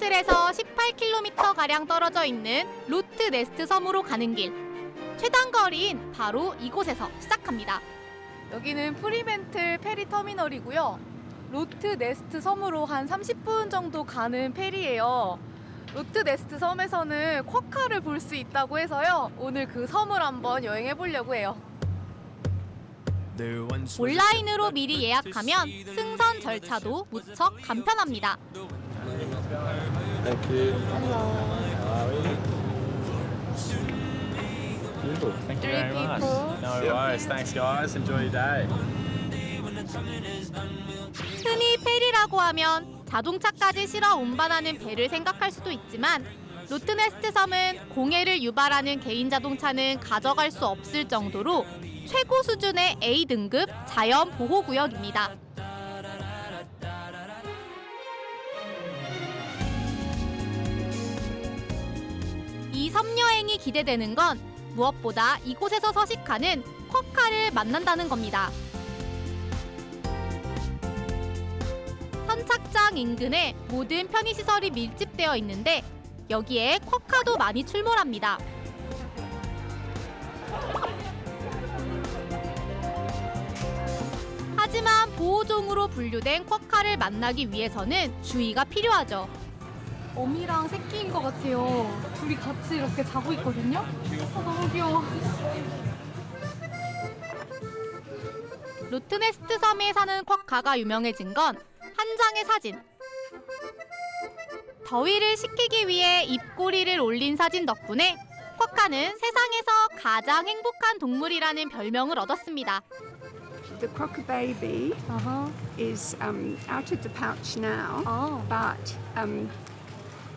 시애틀에서 18km가량 떨어져 있는 로트 네스트 섬으로 가는 길. 최단 거리인 바로 이곳에서 시작합니다. 여기는 프리멘틀 페리 터미널이고요. 로트 네스트 섬으로 한 30분 정도 가는 페리예요. 로트 네스트 섬에서는 쿼카를 볼 수 있다고 해서요. 오늘 그 섬을 한번 여행해 보려고 해요. 온라인으로 미리 예약하면 승선 절차도 무척 간편합니다. Thank you. Beautiful. Thank you very much. No worries. Thanks, guys. Enjoy your day. 흔히 페리라고 하면 자동차까지 실어 운반하는 배를 생각할 수도 있지만 로트네스트 섬은 공해를 유발하는 개인 자동차는 가져갈 수 없을 정도로 최고 수준의 A등급 자연 보호구역입니다. 이 섬 여행이 기대되는 건 무엇보다 이곳에서 서식하는 쿼카를 만난다는 겁니다. 선착장 인근에 모든 편의시설이 밀집되어 있는데 여기에 쿼카도 많이 출몰합니다. 하지만 보호종으로 분류된 쿼카를 만나기 위해서는 주의가 필요하죠. 어미랑 새끼인 것 같아요. 둘이 같이 이렇게 자고 있거든요. 너무 귀여워. 로트네스트 섬에 사는 쿼카가 유명해진 건 한 장의 사진. 더위를 식히기 위해 입꼬리를 올린 사진 덕분에 쿼카는 세상에서 가장 행복한 동물이라는 별명을 얻었습니다. The quokka baby is out of the pouch now, but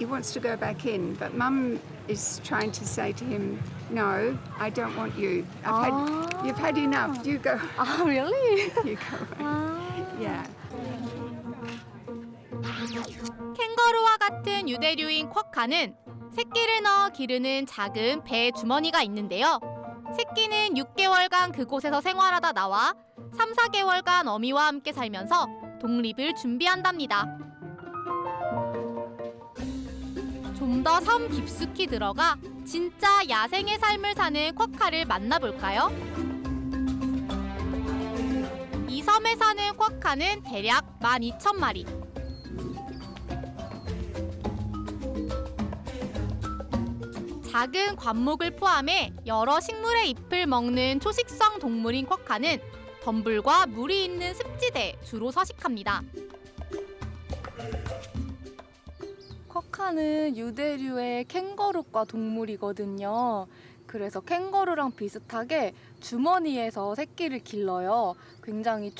he wants to go back in. But Mum is trying to say to him, "No, I don't want you. You've had enough. You go. really? You go. Yeah." 캥거루와 같은 유대류인 쿼카는 새끼를 넣어 기르는 작은 배 주머니가 있는데요. 새끼는 6개월간 그곳에서 생활하다 나와 3, 4개월간 어미와 함께 살면서 독립을 준비한답니다. 좀 더 섬 깊숙이 들어가 진짜 야생의 삶을 사는 쿼카를 만나볼까요? 이 섬에 사는 쿼카는 대략 12,000마리. 작은 관목을 포함해 여러 식물의 잎을 먹는 초식성 동물인 쿼카는 덤불과 물이 있는 습지대에 주로 서식합니다. 쿼카는 유대류의 캥거루과 동물이거든요. 그래서 캥거루랑 비슷하게 주머니에서 새끼를 길러요. 굉장히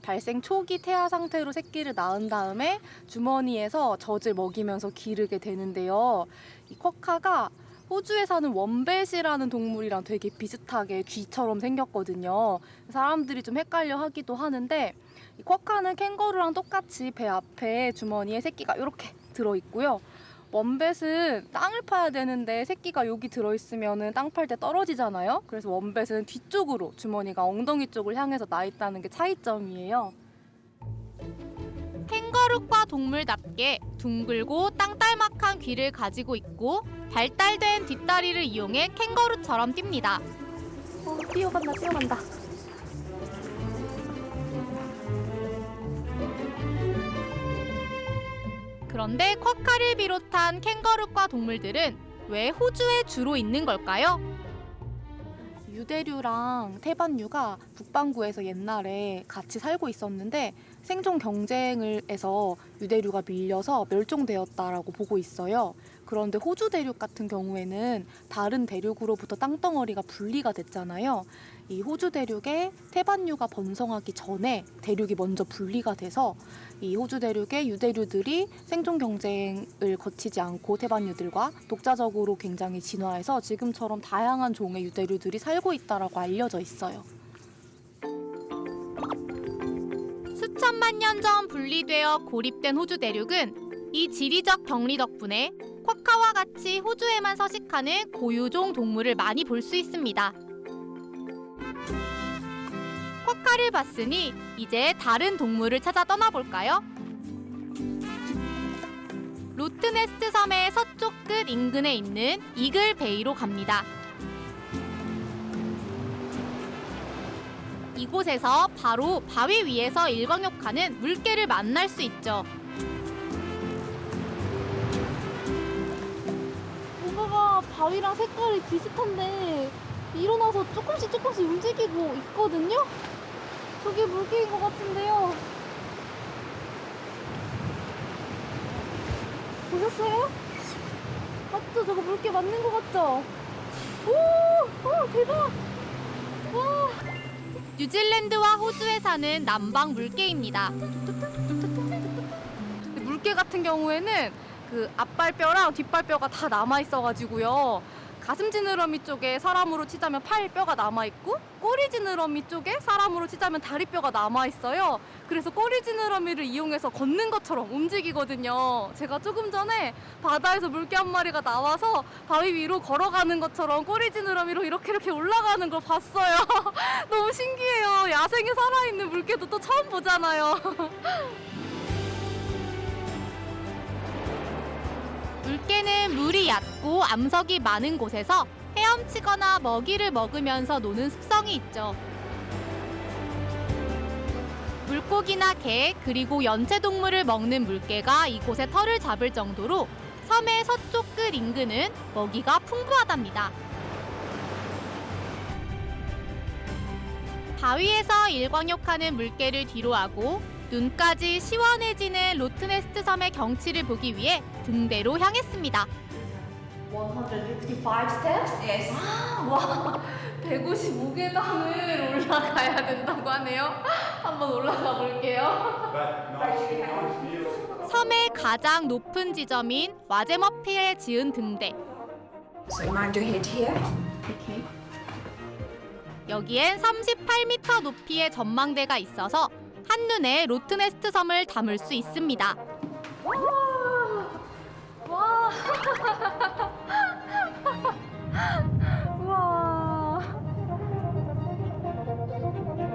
발생 초기 태아 상태로 새끼를 낳은 다음에 주머니에서 젖을 먹이면서 기르게 되는데요. 이 쿼카가 호주에 사는 원뱃이라는 동물이랑 되게 비슷하게 쥐처럼 생겼거든요. 사람들이 좀 헷갈려 하기도 하는데 이 쿼카는 캥거루랑 똑같이 배 앞에 주머니에 새끼가 이렇게 들어있고요. 원뱃은 땅을 파야 되는데 새끼가 여기 들어있으면 땅 팔 때 떨어지잖아요. 그래서 원뱃은 뒤쪽으로 주머니가 엉덩이 쪽을 향해서 나 있다는 게 차이점이에요. 캥거루과 동물답게 둥글고 땅딸막한 귀를 가지고 있고 발달된 뒷다리를 이용해 캥거루처럼 뜁니다. 뛰어간다. 그런데 쿼카를 비롯한 캥거루과 동물들은 왜 호주에 주로 있는 걸까요? 유대류랑 태반류가 북반구에서 옛날에 같이 살고 있었는데 생존 경쟁을 해서 유대류가 밀려서 멸종되었다라고 보고 있어요. 그런데 호주 대륙 같은 경우에는 다른 대륙으로부터 땅덩어리가 분리가 됐잖아요. 이 호주 대륙에 태반류가 번성하기 전에 대륙이 먼저 분리가 돼서 이 호주 대륙의 유대류들이 생존 경쟁을 거치지 않고 태반류들과 독자적으로 굉장히 진화해서 지금처럼 다양한 종의 유대류들이 살고 있다라고 알려져 있어요. 수천만 년 전 분리되어 고립된 호주 대륙은 이 지리적 격리 덕분에 쿼카와 같이 호주에만 서식하는 고유종 동물을 많이 볼 수 있습니다. 쿼카를 봤으니 이제 다른 동물을 찾아 떠나볼까요? 로트네스트 섬의 서쪽 끝 인근에 있는 이글 베이로 갑니다. 이곳에서 바로 바위 위에서 일광욕하는 물개를 만날 수 있죠. 뭔가가 바위랑 색깔이 비슷한데 일어나서 조금씩 움직이고 있거든요? 저게 물개인 것 같은데요. 보셨어요? 맞죠? 저거 물개 맞는 것 같죠? 오! 대박! 와! 뉴질랜드와 호주에 사는 남방 물개입니다. 물개 같은 경우에는 그 앞발뼈랑 뒷발뼈가 다 남아있어가지고요. 가슴 지느러미 쪽에 사람으로 치자면 팔뼈가 남아있고 꼬리 지느러미 쪽에 사람으로 치자면 다리뼈가 남아있어요. 그래서 꼬리 지느러미를 이용해서 걷는 것처럼 움직이거든요. 제가 조금 전에 바다에서 물개 한 마리가 나와서 바위 위로 걸어가는 것처럼 꼬리 지느러미로 이렇게 올라가는 걸 봤어요. 너무 신기해요. 야생에 살아있는 물개도 또 처음 보잖아요. 물개는 물이 얕고 암석이 많은 곳에서 헤엄치거나 먹이를 먹으면서 노는 습성이 있죠. 물고기나 개 그리고 연체동물을 먹는 물개가 이곳에 털을 잡을 정도로 섬의 서쪽 끝 인근은 먹이가 풍부하답니다. 바위에서 일광욕하는 물개를 뒤로하고 눈까지 시원해지는 로트네스트 섬의 경치를 보기 위해 등대로 향했습니다. 165 steps? Yes. 와, 155계단을 올라가야 된다고 하네요. 한번 올라가 볼게요. 섬의 가장 높은 지점인 와제머피에 지은 등대. So mind your head here. Okay. 여기엔 38m 높이의 전망대가 있어서 한눈에 로트네스트 섬을 담을 수 있습니다. 와. 우와.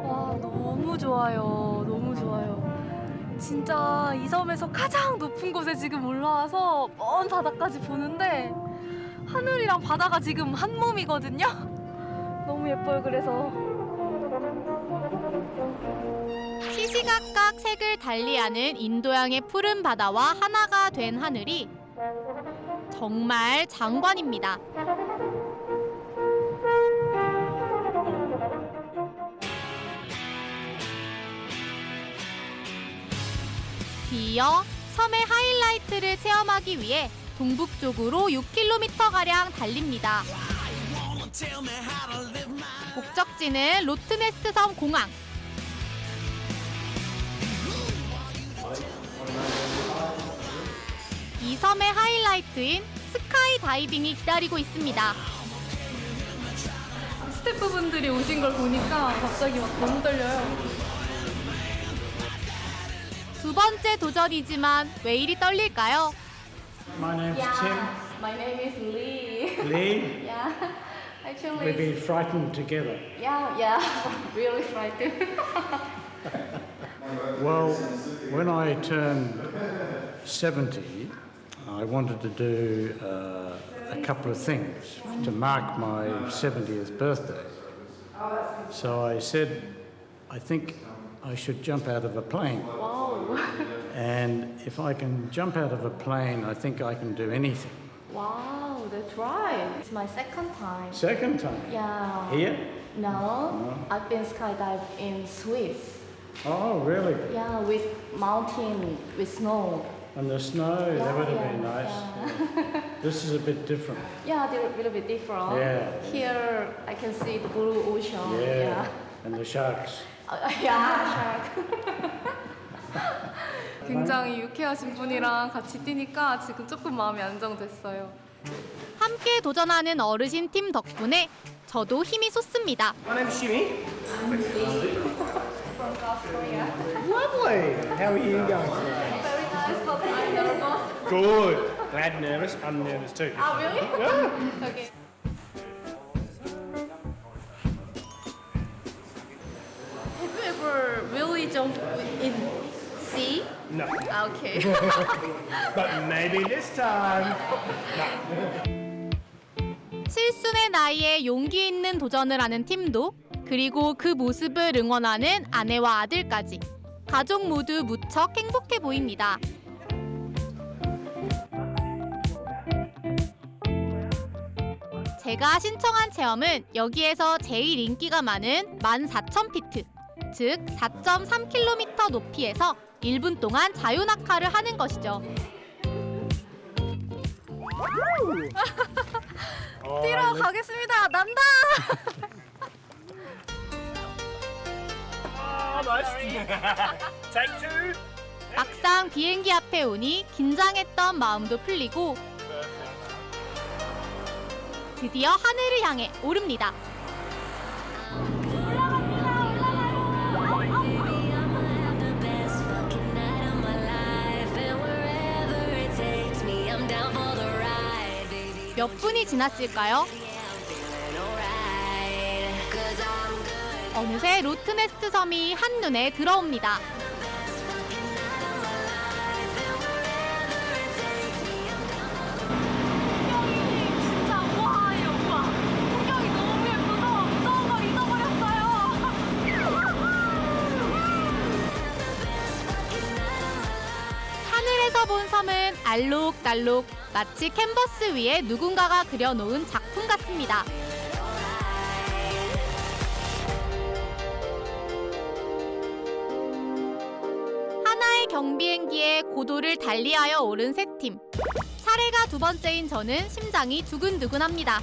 와, 너무 좋아요. 너무 좋아요. 진짜 이 섬에서 가장 높은 곳에 지금 올라와서 먼 바다까지 보는데 하늘이랑 바다가 지금 한 몸이거든요. 너무 예뻐요. 그래서 시시각각 색을 달리하는 인도양의 푸른 바다와 하나가 된 하늘이 정말 장관입니다. 뒤이어 섬의 하이라이트를 체험하기 위해 동북쪽으로 6km가량 달립니다. 목적지는 로트네스트 섬 공항. 이 섬의 하이라이트인 스카이 다이빙이 기다리고 있습니다. 스태프분들이 오신 걸 보니까 갑자기 막 너무 떨려요. 두 번째 도전이지만 왜 이리 떨릴까요? My name's My name is Lee. Tim. Lee, Yeah, we've actually, been frightened together. yeah, really frightened. Well, when I turned 70, I wanted to do a couple of things to mark my 70th birthday. So I said, I think I should jump out of a plane. Wow, And if I can jump out of a plane, I think I can do anything. wow, that's right. It's my second time. Second time. Yeah. Here? No, I've been skydiving in Swiss. Oh, really? Yeah, with mountain, with snow. And the snow, that would have been yeah, nice. yeah. This is a bit different. Yeah, they're a little bit different. Yeah. Here, I can see the blue ocean. Yeah. And the sharks. Yeah, shark. 굉장히 유쾌하신 분이랑 같이 뛰니까 지금 조금 마음이 안정됐어요. 함께 도전하는 어르신 팀 덕분에 저도 힘이 솟습니다. My name's Jimmy. From South Korea. Lovely. How are you going today? Very nice, but I'm nervous. Good. Glad nervous. I'm nervous too. Ah, really? Yeah. Okay. Have you ever really jumped in sea? No. 오케이. But maybe this time. 칠순의 나이에 용기 있는 도전을 하는 팀도, 그리고 그 모습을 응원하는 아내와 아들까지 가족 모두 무척 행복해 보입니다. 제가 신청한 체험은 여기에서 제일 인기가 많은 14,000피트, 즉 4.3km 높이에서 1분 동안 자유낙하를 하는 것이죠. 뛰러 가겠습니다. 난다. Almost. Take two. 막상 비행기 앞에 오니 긴장했던 마음도 풀리고 드디어 하늘을 향해 오릅니다. 몇 분이 지났을까요? 어느새 로트네스트 섬이 한눈에 들어옵니다. 하늘에서 본 섬은 알록달록 마치 캔버스 위에 누군가가 그려놓은 작품 같습니다. 하나의 경비행기에 고도를 달리하여 오른 세 팀. 차례가 두 번째인 저는 심장이 두근두근합니다.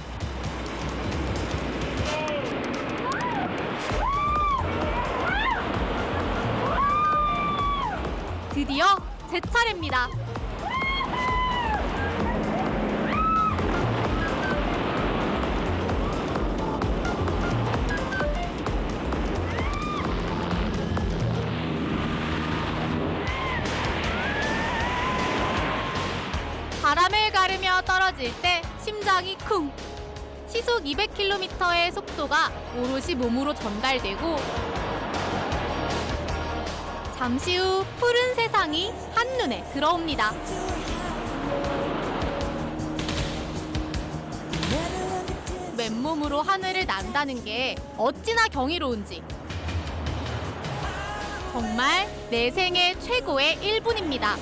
드디어 제 차례입니다. 바람을 가르며 떨어질 때 심장이 쿵! 시속 200km의 속도가 오롯이 몸으로 전달되고 잠시 후 푸른 세상이 한눈에 들어옵니다. 맨몸으로 하늘을 난다는 게 어찌나 경이로운지. 정말 내 생애 최고의 1분입니다.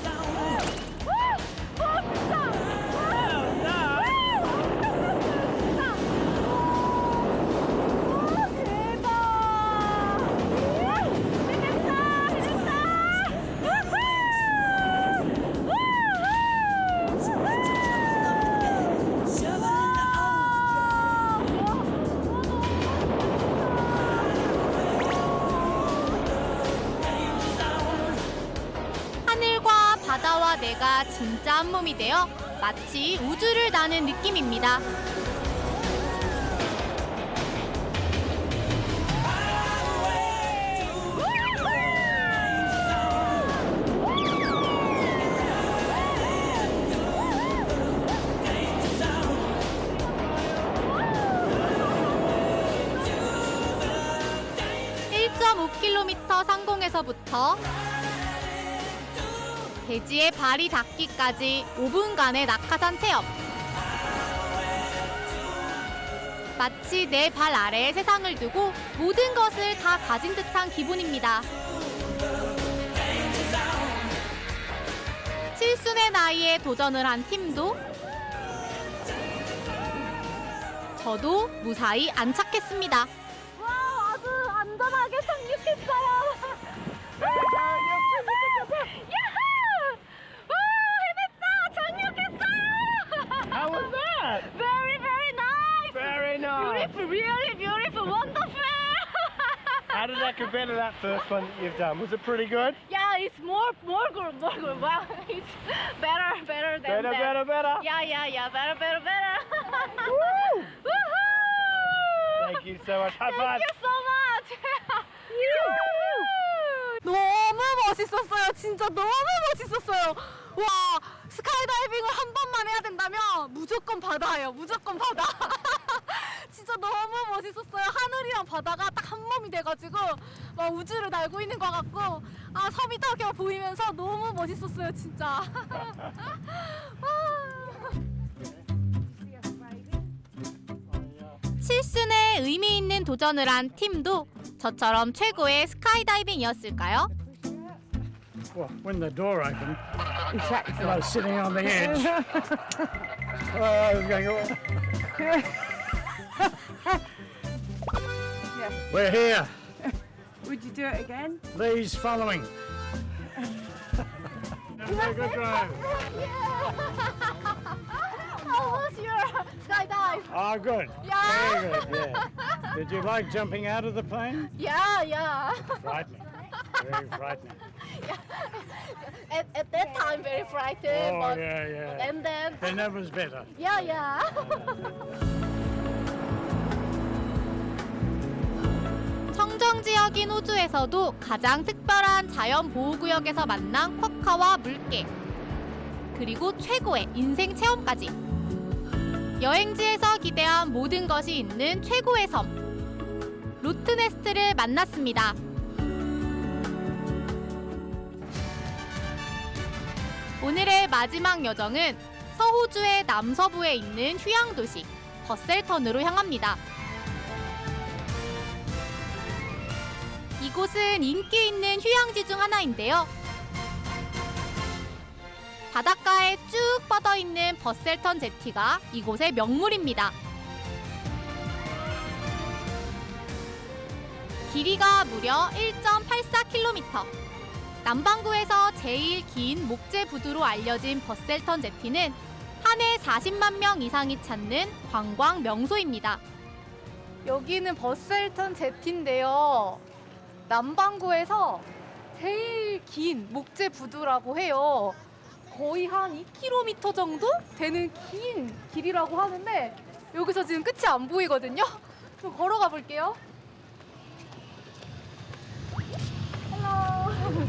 하늘과 바다와 내가 진짜 한 몸이 되어 마치 우주를 나는 느낌입니다. (1.5km) 상공에서부터 대지에 발이 닿기까지 5분간의 낙하산 체험. 마치 내 발 아래에 세상을 두고 모든 것을 다 가진 듯한 기분입니다. 칠순의 나이에 도전을 한 팀도 저도 무사히 안착했습니다. 와, 아주 안전하게 착륙했어요. How was that? Very, very nice. Very nice. Beautiful, really beautiful, wonderful. How did that compare to that first one that you've done? Was it pretty good? Yeah, it's more good. Well, it's better than Better, that. better. Yeah, better. Woo! Woohoo! Thank you so much. High Thank five. you so much. 너무 멋있었어요. 진짜 너무 멋있었어요. 와, 스카이다이빙을 한 번만 해야 된다면 무조건 바다예요. 무조건 바다. 진짜 너무 멋있었어요. 하늘이랑 바다가 딱 한 몸이 돼가지고 막 우주를 날고 있는 것 같고 아 섬이 딱 이렇게 보이면서 너무 멋있었어요 진짜. 칠순에 의미 있는 도전을 한 팀도 저처럼 최고의 스카이다이빙이었을까요? Well, when the door opened, and I was sitting on the edge. Oh, I was going, We're here. Would you do it again? These following. Have a good drive. How was your skydive? Oh, good. Yeah. Very good, yeah. Did you like jumping out of the plane? Yeah. Frightening. Very frightening. At that time very frightened. Oh, but, yeah. And then Then that was better. yeah. 청정 지역인 호주에서도 가장 특별한 자연 보호구역에서 만난 쿼카와 물개, 그리고 최고의 인생 체험까지. 여행지에서 기대한 모든 것이 있는 최고의 섬, 로트네스트를 만났습니다. 오늘의 마지막 여정은 서호주의 남서부에 있는 휴양도시 버셀턴으로 향합니다. 이곳은 인기 있는 휴양지 중 하나인데요. 바닷가에 쭉 뻗어있는 버셀턴 제티가 이곳의 명물입니다. 길이가 무려 1.84km. 남반구에서 제일 긴 목재 부두로 알려진 버셀턴 제티는 한 해 40만 명 이상이 찾는 관광 명소입니다. 여기는 버셀턴 제티인데요. 남반구에서 제일 긴 목재 부두라고 해요. 거의 한 2km 정도 되는 긴 길이라고 하는데 여기서 지금 끝이 안 보이거든요. 좀 걸어가 볼게요. 헬로.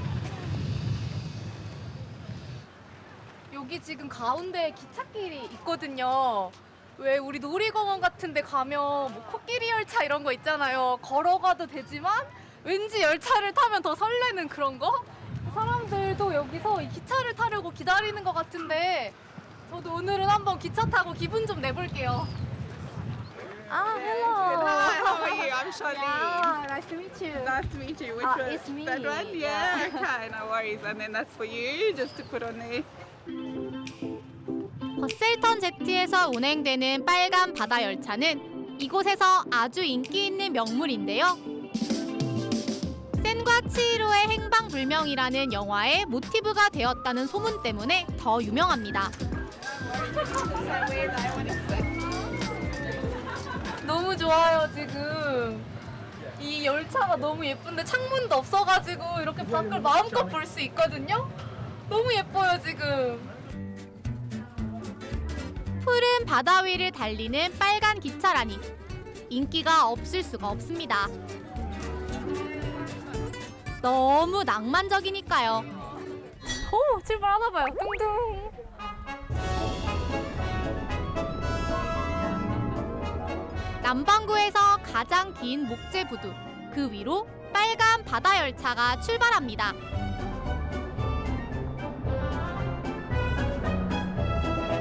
여기 지금 가운데 기찻길이 있거든요. 왜 우리 놀이공원 같은 데 가면 뭐 코끼리 열차 이런 거 있잖아요. 걸어가도 되지만 왠지 열차를 타면 더 설레는 그런 거? 사람들도 여기서 이 기차를 타려고 기다리는 것 같은데 저도 오늘은 한번 기차 타고 기분 좀 내볼게요. 아, hello. Hi, how are you? I'm Charlene. Yeah, nice to meet you. Nice to meet you. Which one? It's me. That one? Yeah. Okay, no worries. And then that's for you, just to put on there. 버셀턴 제티에서 운행되는 빨간 바다 열차는 이곳에서 아주 인기 있는 명물인데요. 센과 치히로의 행방불명이라는 영화의 모티브가 되었다는 소문 때문에 더 유명합니다. 너무 좋아요, 지금. 이 열차가 너무 예쁜데 창문도 없어가지고 이렇게 밖을 마음껏 볼 수 있거든요? 너무 예뻐요, 지금. 푸른 바다 위를 달리는 빨간 기차라니 인기가 없을 수가 없습니다. 너무 낭만적이니까요. 오, 출발하나 봐요. 둥둥. 남반구에서 가장 긴 목재 부두, 그 위로 빨간 바다 열차가 출발합니다.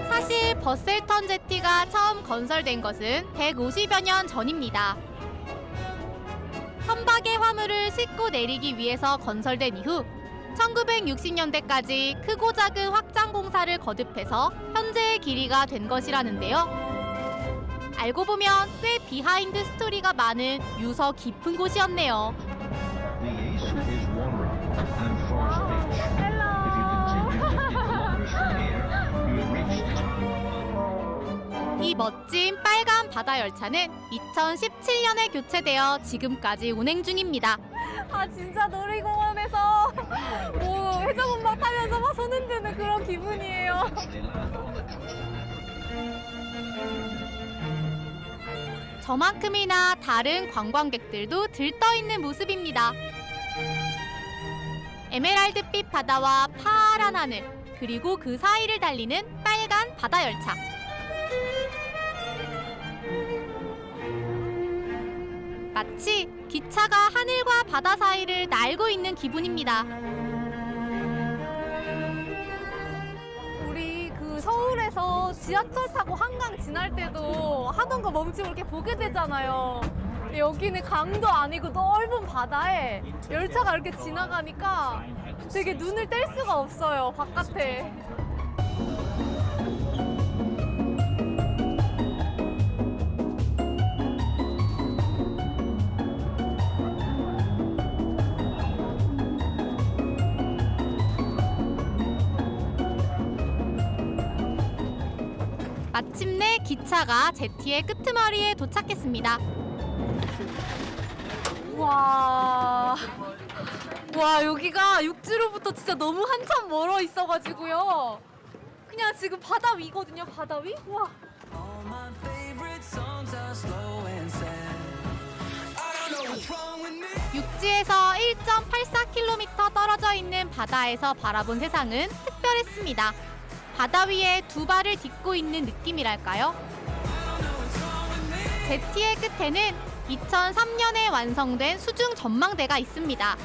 사실 버셀턴 제티가 처음 건설된 것은 150여 년 전입니다. 선박의 화물을 싣고 내리기 위해서 건설된 이후 1960년대까지 크고 작은 확장 공사를 거듭해서 현재의 길이가 된 것이라는데요. 알고 보면 꽤 비하인드 스토리가 많은 유서 깊은 곳이었네요. The Ace is Wanra and Forest Beach. If you continue 50 kilometers from here, you have reached 이 멋진 빨간 바다 열차는 2017년에 교체되어 지금까지 운행 중입니다. 아, 진짜 놀이공원에서 뭐 해적운박 타면서 막 손 흔드는 그런 기분이에요. 저만큼이나 다른 관광객들도 들떠있는 모습입니다. 에메랄드빛 바다와 파란 하늘, 그리고 그 사이를 달리는 빨간 바다 열차. 마치 기차가 하늘과 바다 사이를 날고 있는 기분입니다. 우리 그 서울에서 지하철 타고 한강 지날 때도 하던 거 멈추고 이렇게 보게 되잖아요. 근데 여기는 강도 아니고 넓은 바다에 열차가 이렇게 지나가니까 되게 눈을 뗄 수가 없어요, 바깥에. 마침내 기차가 제티의 끄트머리에 도착했습니다. 와, 여기가 육지로부터 진짜 너무 한참 멀어 있어가지고요. 그냥 지금 바다 위거든요, 바다 위? 와. 육지에서 1.84km 떨어져 있는 바다에서 바라본 세상은 특별했습니다. 바다 위에 두 발을 딛고 있는 느낌이랄까요? 제티의 끝에는 2003년에 완성된 수중 전망대가 있습니다.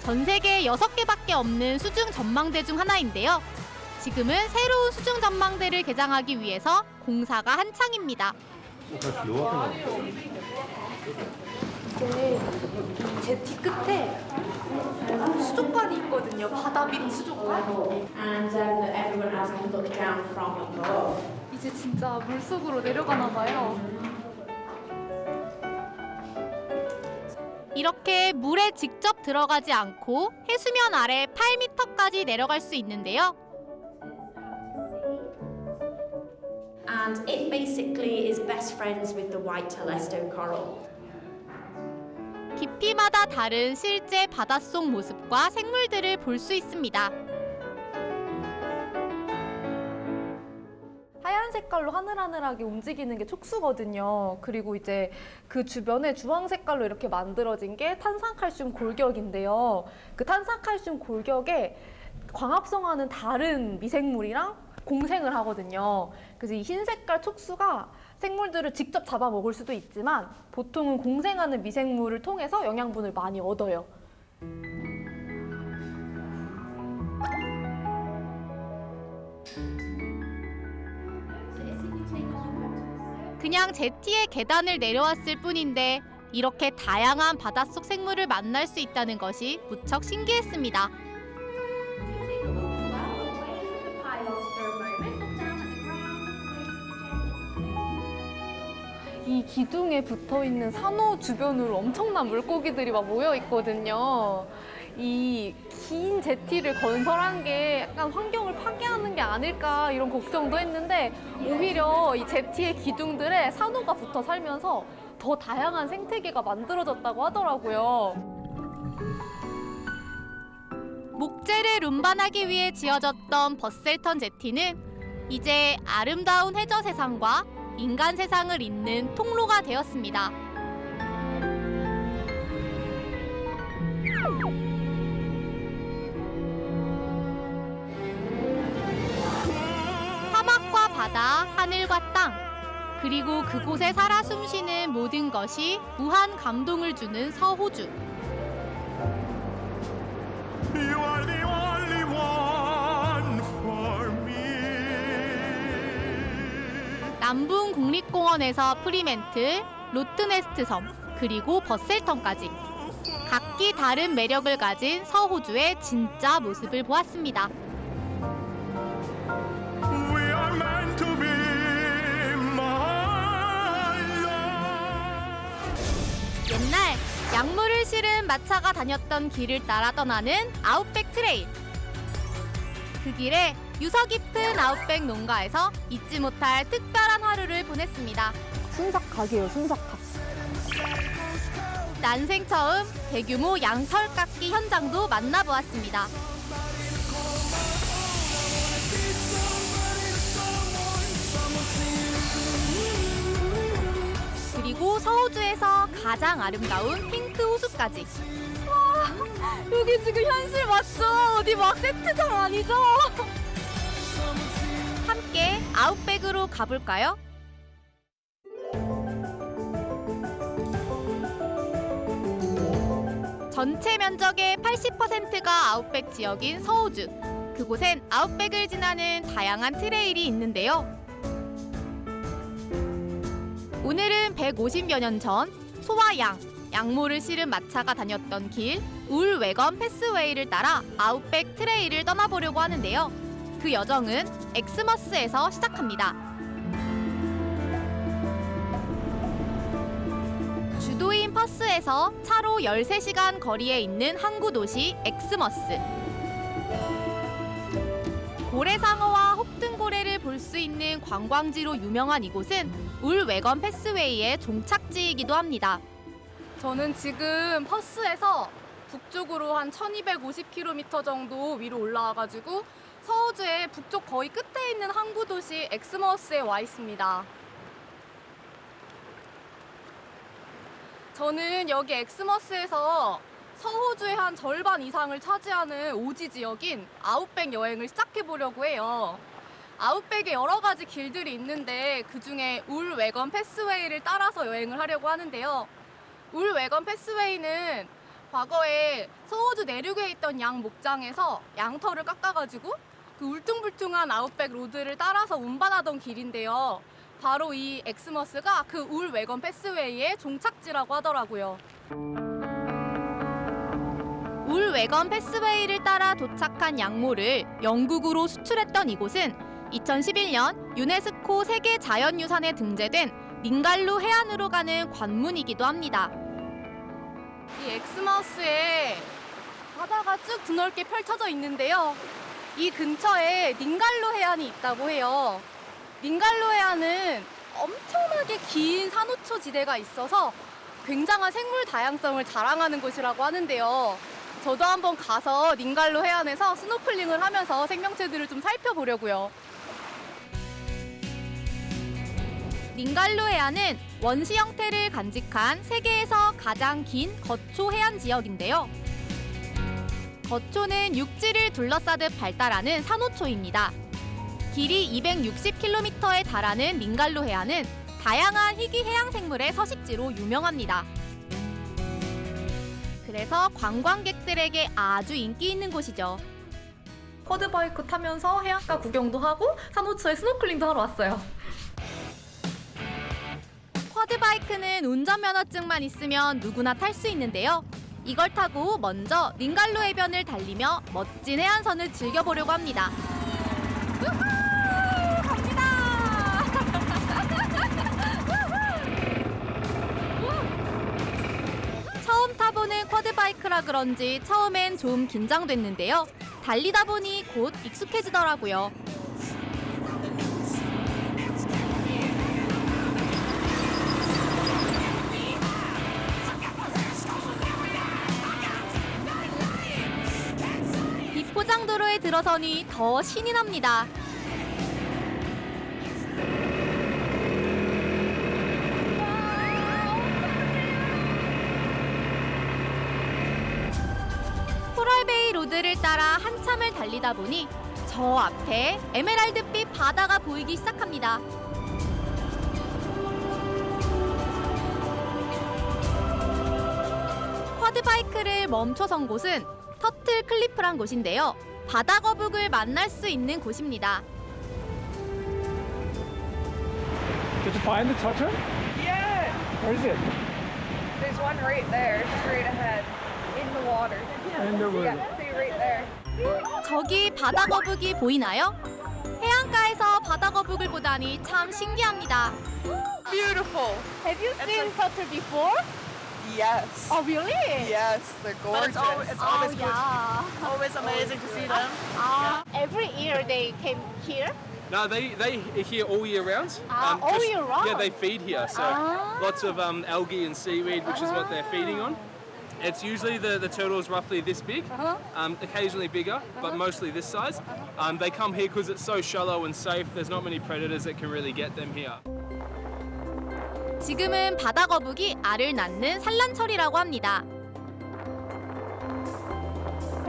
전 세계 6개밖에 없는 수중 전망대 중 하나인데요. 지금은 새로운 수중 전망대를 개장하기 위해서 공사가 한창입니다. 이게 제티 끝에 수족관이 있거든요. 바다 밑 수족관. 이제 진짜 물속으로 내려가나 봐요. 이렇게 물에 직접 들어가지 않고 해수면 아래 8m까지 내려갈 수 있는데요. And it basically is best friends with the white telesto coral. 깊이마다 다른 실제 바닷속 모습과 생물들을 볼 수 있습니다. 하얀 색깔로 하늘하늘하게 움직이는 게 촉수거든요. 그리고 이제 그 주변에 주황 색깔로 이렇게 만들어진 게 탄산칼슘 골격인데요. 그 탄산칼슘 골격에 광합성하는 다른 미생물이랑 공생을 하거든요. 그래서 이 흰 색깔 촉수가 생물들을 직접 잡아먹을 수도 있지만 보통은 공생하는 미생물을 통해서 영양분을 많이 얻어요. 그냥 제티의 계단을 내려왔을 뿐인데 이렇게 다양한 바닷속 생물을 만날 수 있다는 것이 무척 신기했습니다. 이 기둥에 붙어있는 산호 주변으로 엄청난 물고기들이 막 모여 있거든요. 이 긴 제티를 건설한 게 약간 환경을 파괴하는 게 아닐까 이런 걱정도 했는데 오히려 이 제티의 기둥들에 산호가 붙어 살면서 더 다양한 생태계가 만들어졌다고 하더라고요. 목재를 운반하기 위해 지어졌던 버셀턴 제티는 이제 아름다운 해저 세상과 인간 세상을 잇는 통로가 되었습니다. 사막과 바다, 하늘과 땅, 그리고 그곳에 살아 숨쉬는 모든 것이 무한 감동을 주는 서호주. You are the only one for me. 남분 국립공원에서 프리멘틀, 로트네스트 섬, 그리고 버셀턴까지 각기 다른 매력을 가진 서호주의 진짜 모습을 보았습니다. We are meant to be, my love. 옛날 약물을 실은 마차가 다녔던 길을 따라 떠나는 아웃백 트레일. 그 길에 유서 깊은 아웃백 농가에서 잊지 못할 특별한 하루를 보냈습니다. 순삭각이에요, 순삭각. 난생 처음 대규모 양털 깎기 현장도 만나보았습니다. 그리고 서호주에서 가장 아름다운 핑크 호수까지. 와, 여기 지금 현실 맞죠? 어디 막 세트장 아니죠? 함께 아웃백으로 가볼까요? 전체 면적의 80%가 아웃백 지역인 서호주. 그곳엔 아웃백을 지나는 다양한 트레일이 있는데요. 오늘은 150여 년 전 소와 양모를 실은 마차가 다녔던 길 울 웨건 패스웨이를 따라 아웃백 트레일을 떠나보려고 하는데요. 그 여정은 엑스머스에서 시작합니다. 주도인 퍼스에서 차로 13시간 거리에 있는 항구 도시 엑스머스. 고래상어와 혹등고래를 볼 수 있는 관광지로 유명한 이곳은 울 웨건 패스웨이의 종착지이기도 합니다. 저는 지금 퍼스에서 북쪽으로 한 1250km 정도 위로 올라와가지고 서호주의 북쪽 거의 끝에 있는 항구 도시 엑스머스에 와 있습니다. 저는 여기 엑스머스에서 서호주의 한 절반 이상을 차지하는 오지 지역인 아웃백 여행을 시작해 보려고 해요. 아웃백에 여러 가지 길들이 있는데 그중에 울 웨건 패스웨이를 따라서 여행을 하려고 하는데요. 울 웨건 패스웨이는 과거에 서호주 내륙에 있던 양 목장에서 양털을 깎아가지고 그 울퉁불퉁한 아웃백 로드를 따라서 운반하던 길인데요. 바로 이 엑스머스가 그 울 웨건 패스웨이의 종착지라고 하더라고요. 울 웨건 패스웨이를 따라 도착한 양모를 영국으로 수출했던 이곳은 2011년 유네스코 세계 자연유산에 등재된 닌갈루 해안으로 가는 관문이기도 합니다. 이 엑스머스에 바다가 쭉 드넓게 펼쳐져 있는데요. 이 근처에 닌갈루 해안이 있다고 해요. 닌갈루 해안은 엄청나게 긴 산호초 지대가 있어서 굉장한 생물 다양성을 자랑하는 곳이라고 하는데요. 저도 한번 가서 닌갈루 해안에서 스노클링을 하면서 생명체들을 좀 살펴보려고요. 닌갈루 해안은 원시 형태를 간직한 세계에서 가장 긴 거초 해안 지역인데요. 거초는 육지를 둘러싸듯 발달하는 산호초입니다. 길이 260km에 달하는 닌갈루 해안은 다양한 희귀 해양 생물의 서식지로 유명합니다. 그래서 관광객들에게 아주 인기 있는 곳이죠. 쿼드바이크 타면서 해안가 구경도 하고 산호초에 스노클링도 하러 왔어요. 쿼드바이크는 운전면허증만 있으면 누구나 탈 수 있는데요. 이걸 타고 먼저 닌갈루 해변을 달리며 멋진 해안선을 즐겨보려고 합니다. 처음 타보는 쿼드바이크라 그런지 처음엔 좀 긴장됐는데요. 달리다 보니 곧 익숙해지더라고요. 비포장도로에 들어서니 더 신이 납니다. 코럴베이 로드를 따라 한참을 달리다 보니 저 앞에 에메랄드빛 바다가 보이기 시작합니다. 쿼드바이크를 멈춰선 곳은 터틀 클리프란 곳인데요. 바다 거북을 만날 수 있는 곳입니다. Did you find the turtle? Yeah. Where is it? There's one right there, straight ahead, in the water. In the water. Yeah, see right there. 저기 바다 거북이 보이나요? 해안가에서 바다 거북을 보다니 참 신기합니다. Beautiful. Have you seen turtle before? Yes. Oh, really? Yes, they're gorgeous. It's always good. yeah. Always amazing to see them. Every year they came here? No, they are here all year round. All year round? Yeah, they feed here, so lots of algae and seaweed, which is what they're feeding on. It's usually the turtle is roughly this big, occasionally bigger, but mostly this size. They come here because it's so shallow and safe. There's not many predators that can really get them here. 지금은 바다 거북이 알을 낳는 산란철이라고 합니다.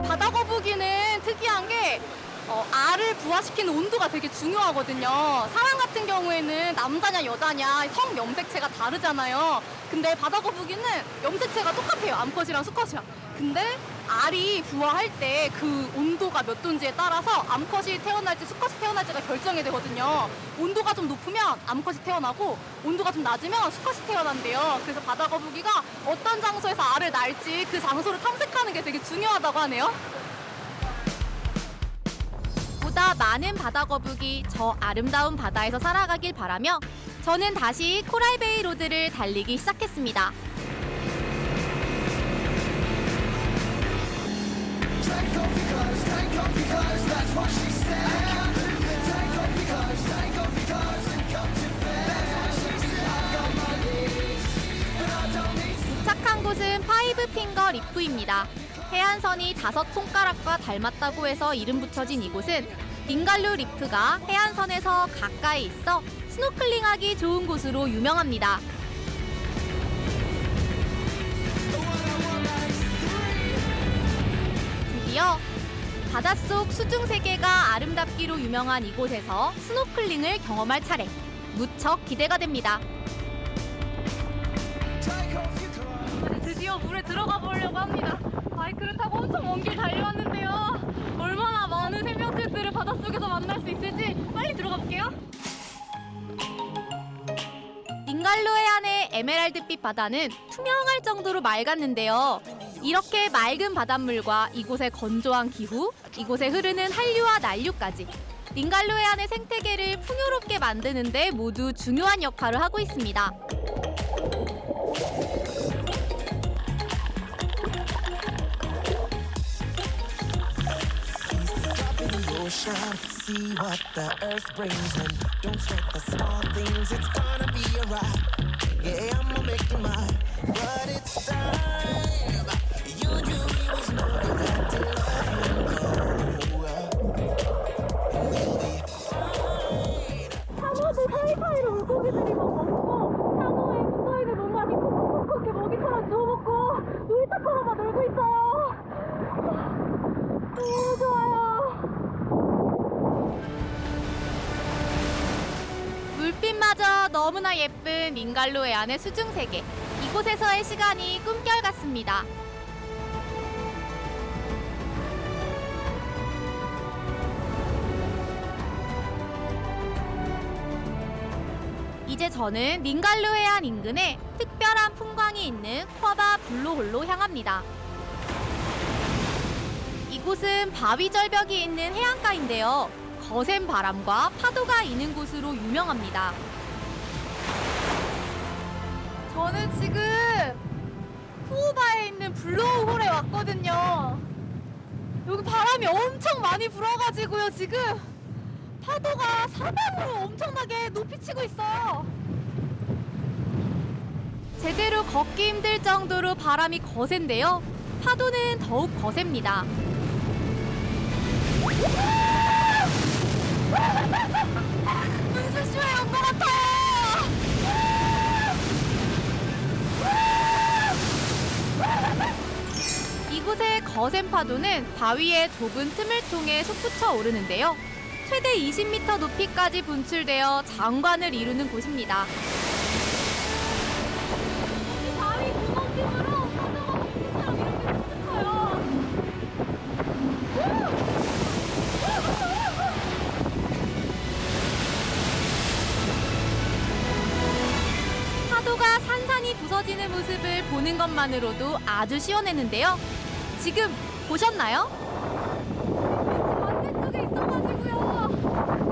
바다 거북이는 특이한 게 알을 부화시키는 온도가 되게 중요하거든요. 사람 같은 경우에는 남자냐 여자냐 성 염색체가 다르잖아요. 근데 바다거북이는 염색체가 똑같아요. 암컷이랑 수컷이랑. 근데 알이 부화할 때 그 온도가 몇 도인지에 따라서 암컷이 태어날지 수컷이 태어날지가 결정이 되거든요. 온도가 좀 높으면 암컷이 태어나고 온도가 좀 낮으면 수컷이 태어난대요. 그래서 바다거북이가 어떤 장소에서 알을 낳을지 그 장소를 탐색하는 게 되게 중요하다고 하네요. 보다 많은 바다거북이 저 아름다운 바다에서 살아가길 바라며 저는 다시 코랄베이 로드를 달리기 시작했습니다. 도착한 곳은 파이브 핑거 리프입니다. 해안선이 5손가락과 닮았다고 해서 이름 붙여진 이곳은 닌갈루 리프가 해안선에서 가까이 있어 스노클링하기 좋은 곳으로 유명합니다. 드디어 바닷속 수중 세계가 아름답기로 유명한 이곳에서 스노클링을 경험할 차례. 무척 기대가 됩니다. 드디어 물에 들어가 보려고 합니다. 바이크를 타고 엄청 먼 길 달려왔는데요. 얼마나 많은 생명체들을 바닷속에서 만날 수 있을지 빨리 들어가 볼게요. 닌갈루 해안의 에메랄드빛 바다는 투명할 정도로 맑았는데요. 이렇게 맑은 바닷물과 이곳의 건조한 기후, 이곳에 흐르는 한류와 난류까지 닌갈루 해안의 생태계를 풍요롭게 만드는 데 모두 중요한 역할을 하고 있습니다. See what the earth brings and don't sweat the small things. It's gonna be alright. Yeah, I'ma make you mine. But it's time. You knew we was no good to let you go. 산호도 사이사이로 물고기들이 막 먹고 산호에 붙어있는 농막이 콕콕콕 이렇게 먹이처럼 주워먹고 놀이터처럼 막 놀고 있어요. 너무 좋아요. 물빛마저 너무나 예쁜 닌갈루 해안의 수중세계. 이곳에서의 시간이 꿈결 같습니다. 이제 저는 닌갈루 해안 인근에 특별한 풍광이 있는 쿼바 블루홀로 향합니다. 이곳은 바위 절벽이 있는 해안가인데요. 거센 바람과 파도가 있는 곳으로 유명합니다. 저는 지금 후바에 있는 블루홀에 왔거든요. 여기 바람이 엄청 많이 불어가지고요. 지금 파도가 사방으로 엄청나게 높이 치고 있어요. 제대로 걷기 힘들 정도로 바람이 거센데요. 파도는 더욱 거셉니다. 분수쇼에 온 것 같아요. 이곳의 거센 파도는 바위의 좁은 틈을 통해 솟구쳐 오르는데요. 최대 20m 높이까지 분출되어 장관을 이루는 곳입니다. 이 바위 구멍틈으로 파도가 공기처럼 이렇게 솟구쳐요. 파도가 산산이 부서지는 모습을 보는 것만으로도 아주 시원했는데요. 지금 보셨나요? 반대쪽에 있어가지고요.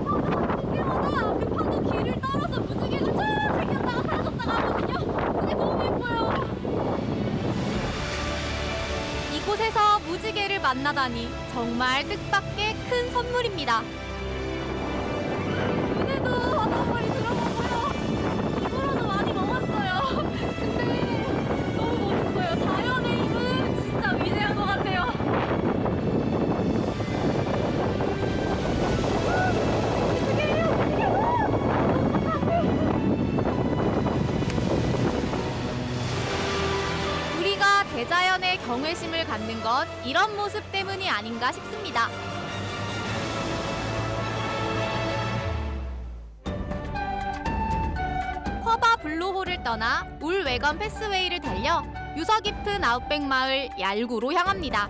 파도가 칠 때마다 그 파도 길을 따라서 무지개가 쫙 생겼다가 사라졌다가 하거든요. 그게 너무 예뻐요. 이곳에서 무지개를 만나다니 정말 뜻밖의 큰 선물입니다. 눈에도 바닷물이 들어가고요. 입으로도 많이 먹었어요. 근데 너무 멋있어요. 자연의 힘은 진짜 위대한 것 같아요. 우리가 대자연의 경외심을 갖는 건 이런 모습 때문이 아닌가 싶습니다. 을 떠나 울 외건 패스웨이를 달려 유서 깊은 아웃백 마을 얄구로 향합니다.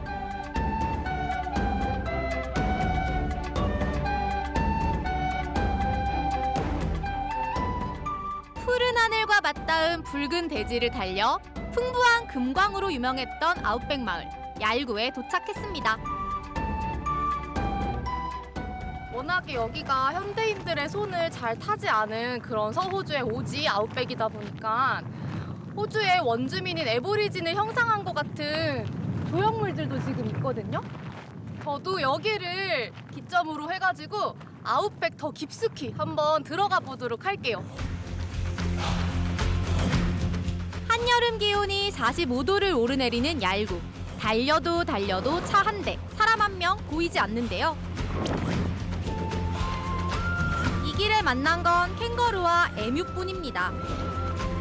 푸른 하늘과 맞닿은 붉은 대지를 달려 풍부한 금광으로 유명했던 아웃백 마을 얄구에 도착했습니다. 워낙에 여기가 현대인들의 손을 잘 타지 않은 그런 서호주의 오지 아웃백이다 보니까 호주의 원주민인 애보리진을 형상한 것 같은 조형물들도 지금 있거든요. 저도 여기를 기점으로 해가지고 아웃백 더 깊숙이 한번 들어가 보도록 할게요. 한여름 기온이 45도를 오르내리는 얄구. 달려도 달려도 차 한 대, 사람 한 명 보이지 않는데요. 이 길에 만난 건 캥거루와 에뮤뿐입니다.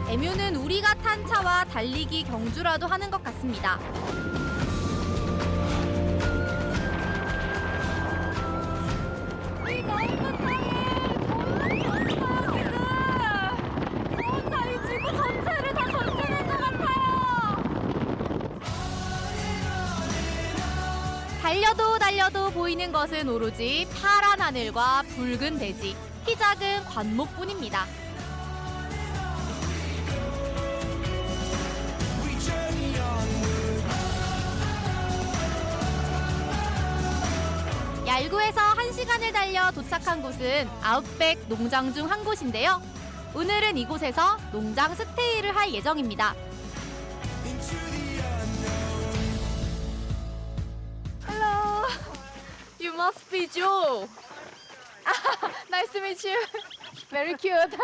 에뮤는 우리가 탄 차와 달리기 경주라도 하는 것 같습니다. 달려도 달려도 보이는 것은 오로지 파란 하늘과 붉은 대지, 키 작은 관목뿐입니다. 얄구에서 1시간을 달려 도착한 곳은 아웃백 농장 중 한 곳인데요. 오늘은 이곳에서 농장 스테이를 할 예정입니다. Hello, you must be Joe. Nice to meet you. Very cute.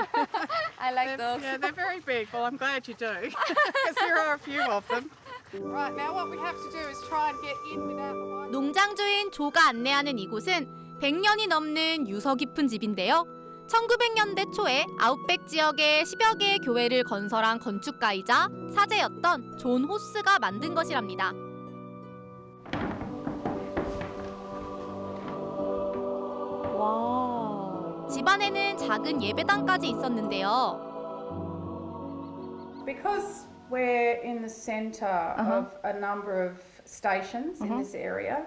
I like those. Yeah, they're very big. Well, I'm glad you do, because there are a few of them. Right, now what we have to do is try and get in without the white. 농장 주인 조가 안내하는 이곳은 100년이 넘는 유서 깊은 집인데요. 1900년대 초에 아웃백 지역에 10여 개의 교회를 건설한 건축가이자 사제였던 존 호스가 만든 것이랍니다. 와. 집안에는 작은 예배당까지 있었는데요. Because we're in the centre of a number of stations in this area,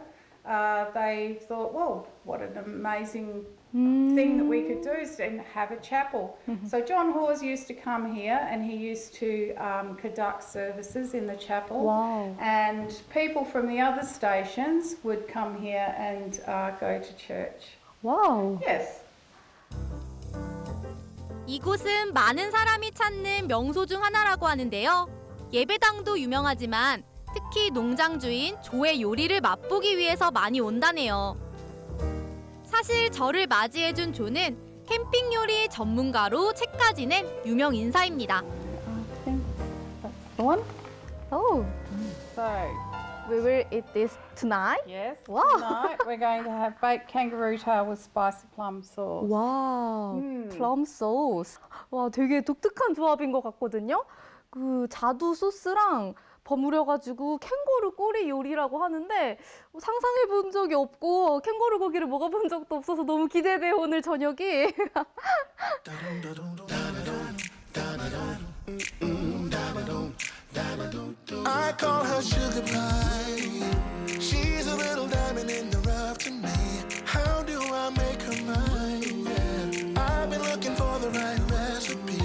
they thought, well, what an amazing thing that we could do is to have a chapel. So John Hawes used to come here and he used to conduct services in the chapel. Wow. And people from the other stations would come here and go to church. Wow. Yes. 이곳은 많은 사람이 찾는 명소 중 하나라고 하는데요. 예배당도 유명하지만 특히 농장 주인 조의 요리를 맛보기 위해서 많이 온다네요. 사실 저를 맞이해준 조는 캠핑 요리 전문가로 책까지 낸 유명 인사입니다. The one? Oh, So, we will eat this tonight? yes, Wow. tonight we're going to have baked kangaroo tail with spicy plum sauce. 와, 플럼 소스. 와, 되게 독특한 조합인 것 같거든요. 그 자두 소스랑 버무려가지고 캥거루 꼬리 요리라고 하는데 상상해 본 적이 없고 캥거루 고기를 먹어본 적도 없어서 너무 기대돼요, 오늘 저녁이. I call her sugar pie. She's a little diamond in the rough to me. How do I make her mine? Yeah. I've been looking for the right recipe.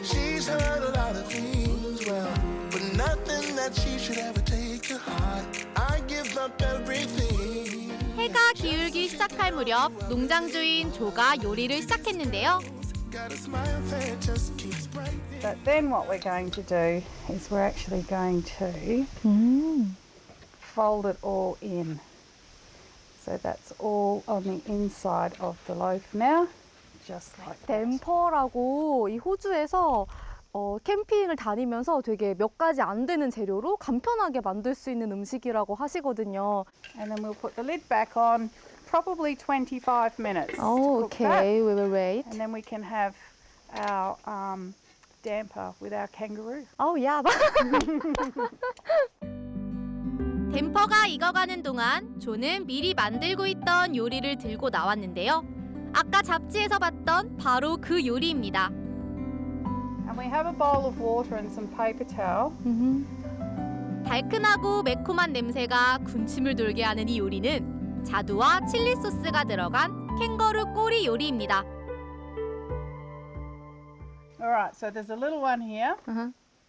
She's heard a lot of things, well, but nothing that she should ever take to heart. I give up everything. 해가 기울기 시작할 무렵 농장 주인 조가 요리를 시작했는데요. Got a smile that just keeps brightening. But then what we're going to do is we're actually going to fold it all in. So that's all on the inside of the loaf now, just like that. 댐퍼라고 이 호주에서 캠핑을 다니면서 되게 몇 가지 안 되는 재료로 간편하게 만들 수 있는 음식이라고 하시거든요. And then we'll put the lid back on, probably 25 minutes. Oh, to cook that. okay, we will wait. And then we can have our damper with our kangaroo. Oh, yeah. 댐퍼가 익어가는 동안 조는 미리 만들고 있던 요리를 들고 나왔는데요. 아까 잡지에서 봤던 바로 그 요리입니다. And we have a bowl of water and some paper towel. 달큰하고 매콤한 냄새가 군침을 돌게 하는 이 요리는 자두와 칠리 소스가 들어간 캥거루 꼬리 요리입니다. All right, so there's a little one here.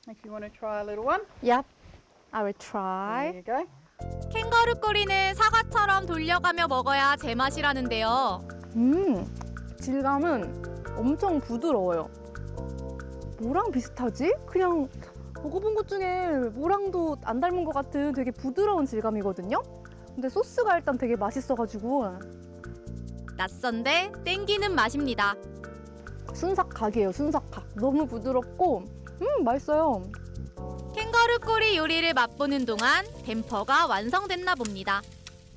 If you want to try a little one. Yep, I will try. There you go. 캥거루 꼬리는 사과처럼 돌려가며 먹어야 제맛이라는데요. 질감은 엄청 부드러워요. 뭐랑 비슷하지? 그냥 먹어본 것 중에 뭐랑도 안 닮은 것 같은 되게 부드러운 질감이거든요. 근데 소스가 일단 되게 맛있어가지고 낯선데 땡기는 맛입니다. 순삭각이에요, 순삭각. 너무 부드럽고 맛있어요. 캥거루 꼬리 요리를 맛보는 동안 댐퍼가 완성됐나 봅니다.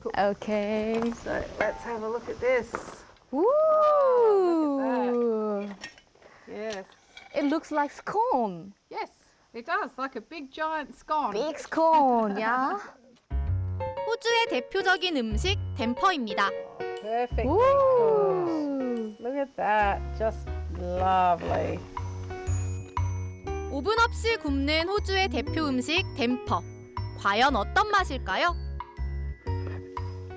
오케이. So let's have a look at this. Ooh. Yes. It looks like scone. Yes, it does, like a big giant scone. Big scone, yeah. 호주의 대표적인 음식 댐퍼입니다. Perfect. Ooh. Look at that, just lovely. 오븐 없이 굽는 호주의 대표 음식 댐퍼. 과연 어떤 맛일까요?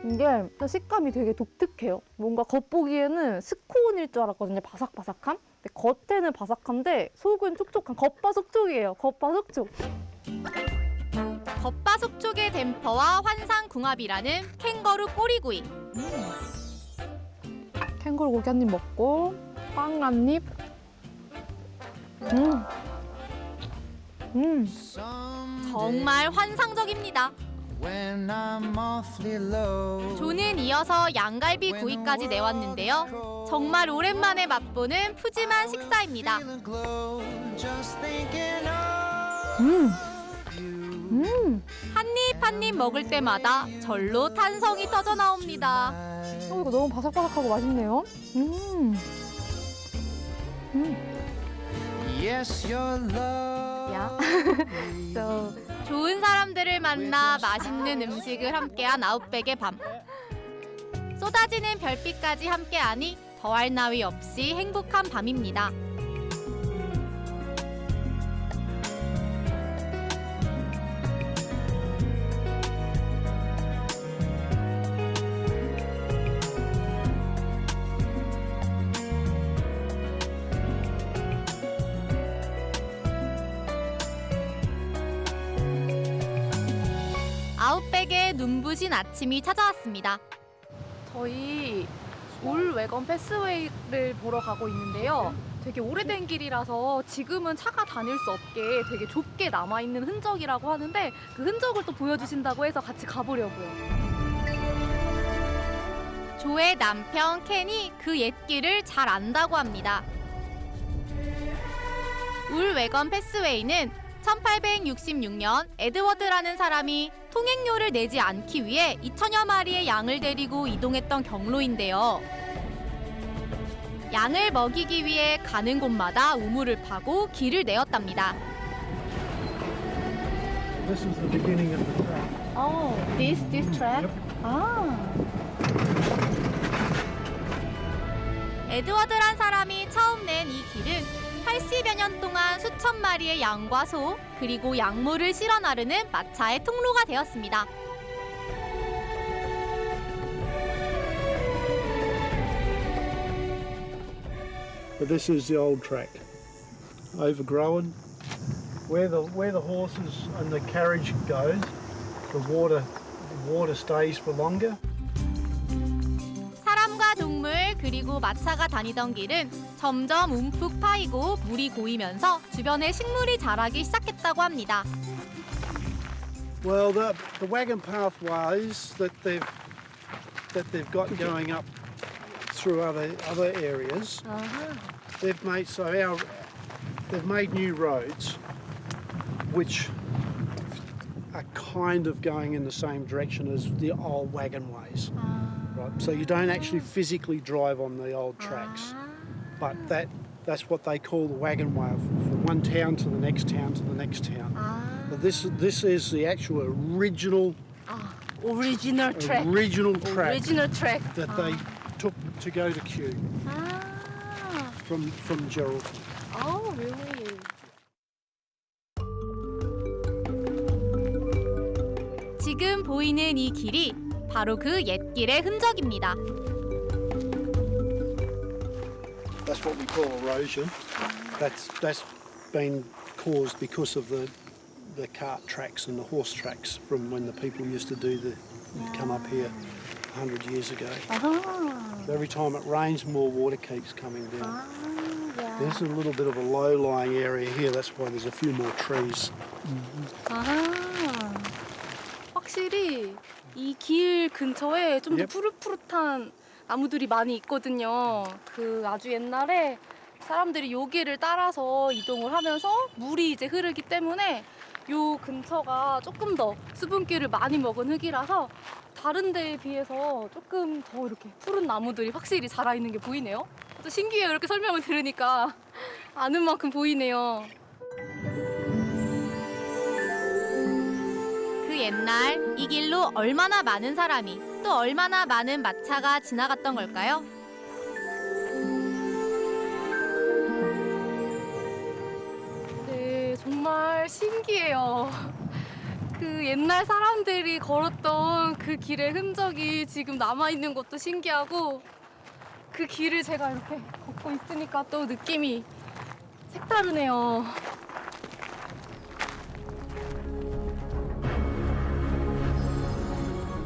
이게 식감이 되게 독특해요. 뭔가 겉보기에는 스콘일 줄 알았거든요, 바삭바삭함. 근데 겉에는 바삭한데 속은 촉촉한 겉바속촉이에요, 겉바속촉. 겉바속촉의 댐퍼와 환상궁합이라는 캥거루 꼬리구이. 캥거루 고기 한 입 먹고 빵 한 입. 정말 환상적입니다. 조는 이어서 양갈비 구이까지 내왔는데요. 정말 오랜만에 맛보는 푸짐한 식사입니다. 한 입 먹을 때마다 절로 탄성이 터져 나옵니다. 이거 너무 바삭바삭하고 맛있네요. 야. So. 좋은 사람들을 만나 맛있는 음식을 함께한 아웃백의 밤. 쏟아지는 별빛까지 함께하니 더할 나위 없이 행복한 밤입니다. 아웃백의 눈부신 아침이 찾아왔습니다. 저희 올 외건 패스웨이를 보러 가고 있는데요. 되게 오래된 길이라서 지금은 차가 다닐 수 없게 되게 좁게 남아있는 흔적이라고 하는데 그 흔적을 또 보여주신다고 해서 같이 가보려고요. 조의 남편 켄이 그 옛길을 잘 안다고 합니다. 울 외건 패스웨이는 1866년 에드워드라는 사람이 통행료를 내지 않기 위해 2천여 마리의 양을 데리고 이동했던 경로인데요. 양을 먹이기 위해 가는 곳마다 우물을 파고 길을 내었답니다. This is the beginning of the track. Oh, this track? 에드워드란 사람이 처음 낸 이 길은 80여 년 동안 수천 마리의 양과 소, 그리고 약물을 실어 나르는 마차의 통로가 되었습니다. But this is the old track, overgrown. Where the horses and the carriage goes, the water stays for longer. 사람과 동물 그리고 마차가 다니던 길은 점점 움푹 파이고 물이 고이면서 주변에 식물이 자라기 시작했다고 합니다. Well, the wagon pathways that they've got going up through other areas, they've made new roads, which are kind of going in the same direction as the old wagonways. Right, so you don't actually physically drive on the old tracks, but that's what they call the wagon way, from one town to the next town to the next town. But this is the actual original track. Original track Original track. that they took to go to Kew. from Geraldton. Oh, really? 지금 보이는 이 길이 바로 그 옛길의 흔적입니다. That's what we call erosion. That's been caused because of the cart tracks and the horse tracks from when the people used to come up here 100 years ago. So every time it rains, more water keeps coming down. There's a little bit of a low-lying area here. That's why there's a few more trees. 확실히 이 길 근처에 좀 더 푸릇푸릇한 나무들이 많이 있거든요. 그 아주 옛날에 사람들이 요 길을 따라서 이동을 하면서 물이 이제 흐르기 때문에 요 근처가 조금 더 수분기를 많이 먹은 흙이라서 다른 데에 비해서 조금 더 이렇게 푸른 나무들이 확실히 자라있는 게 보이네요. 또 신기해요. 이렇게 설명을 들으니까 아는 만큼 보이네요. 그 옛날 이 길로 얼마나 많은 사람이 또 얼마나 많은 마차가 지나갔던 걸까요? 네, 정말 신기해요. 그 옛날 사람들이 걸었던 그 길의 흔적이 지금 남아있는 것도 신기하고 그 길을 제가 이렇게 걷고 있으니까 또 느낌이 색다르네요.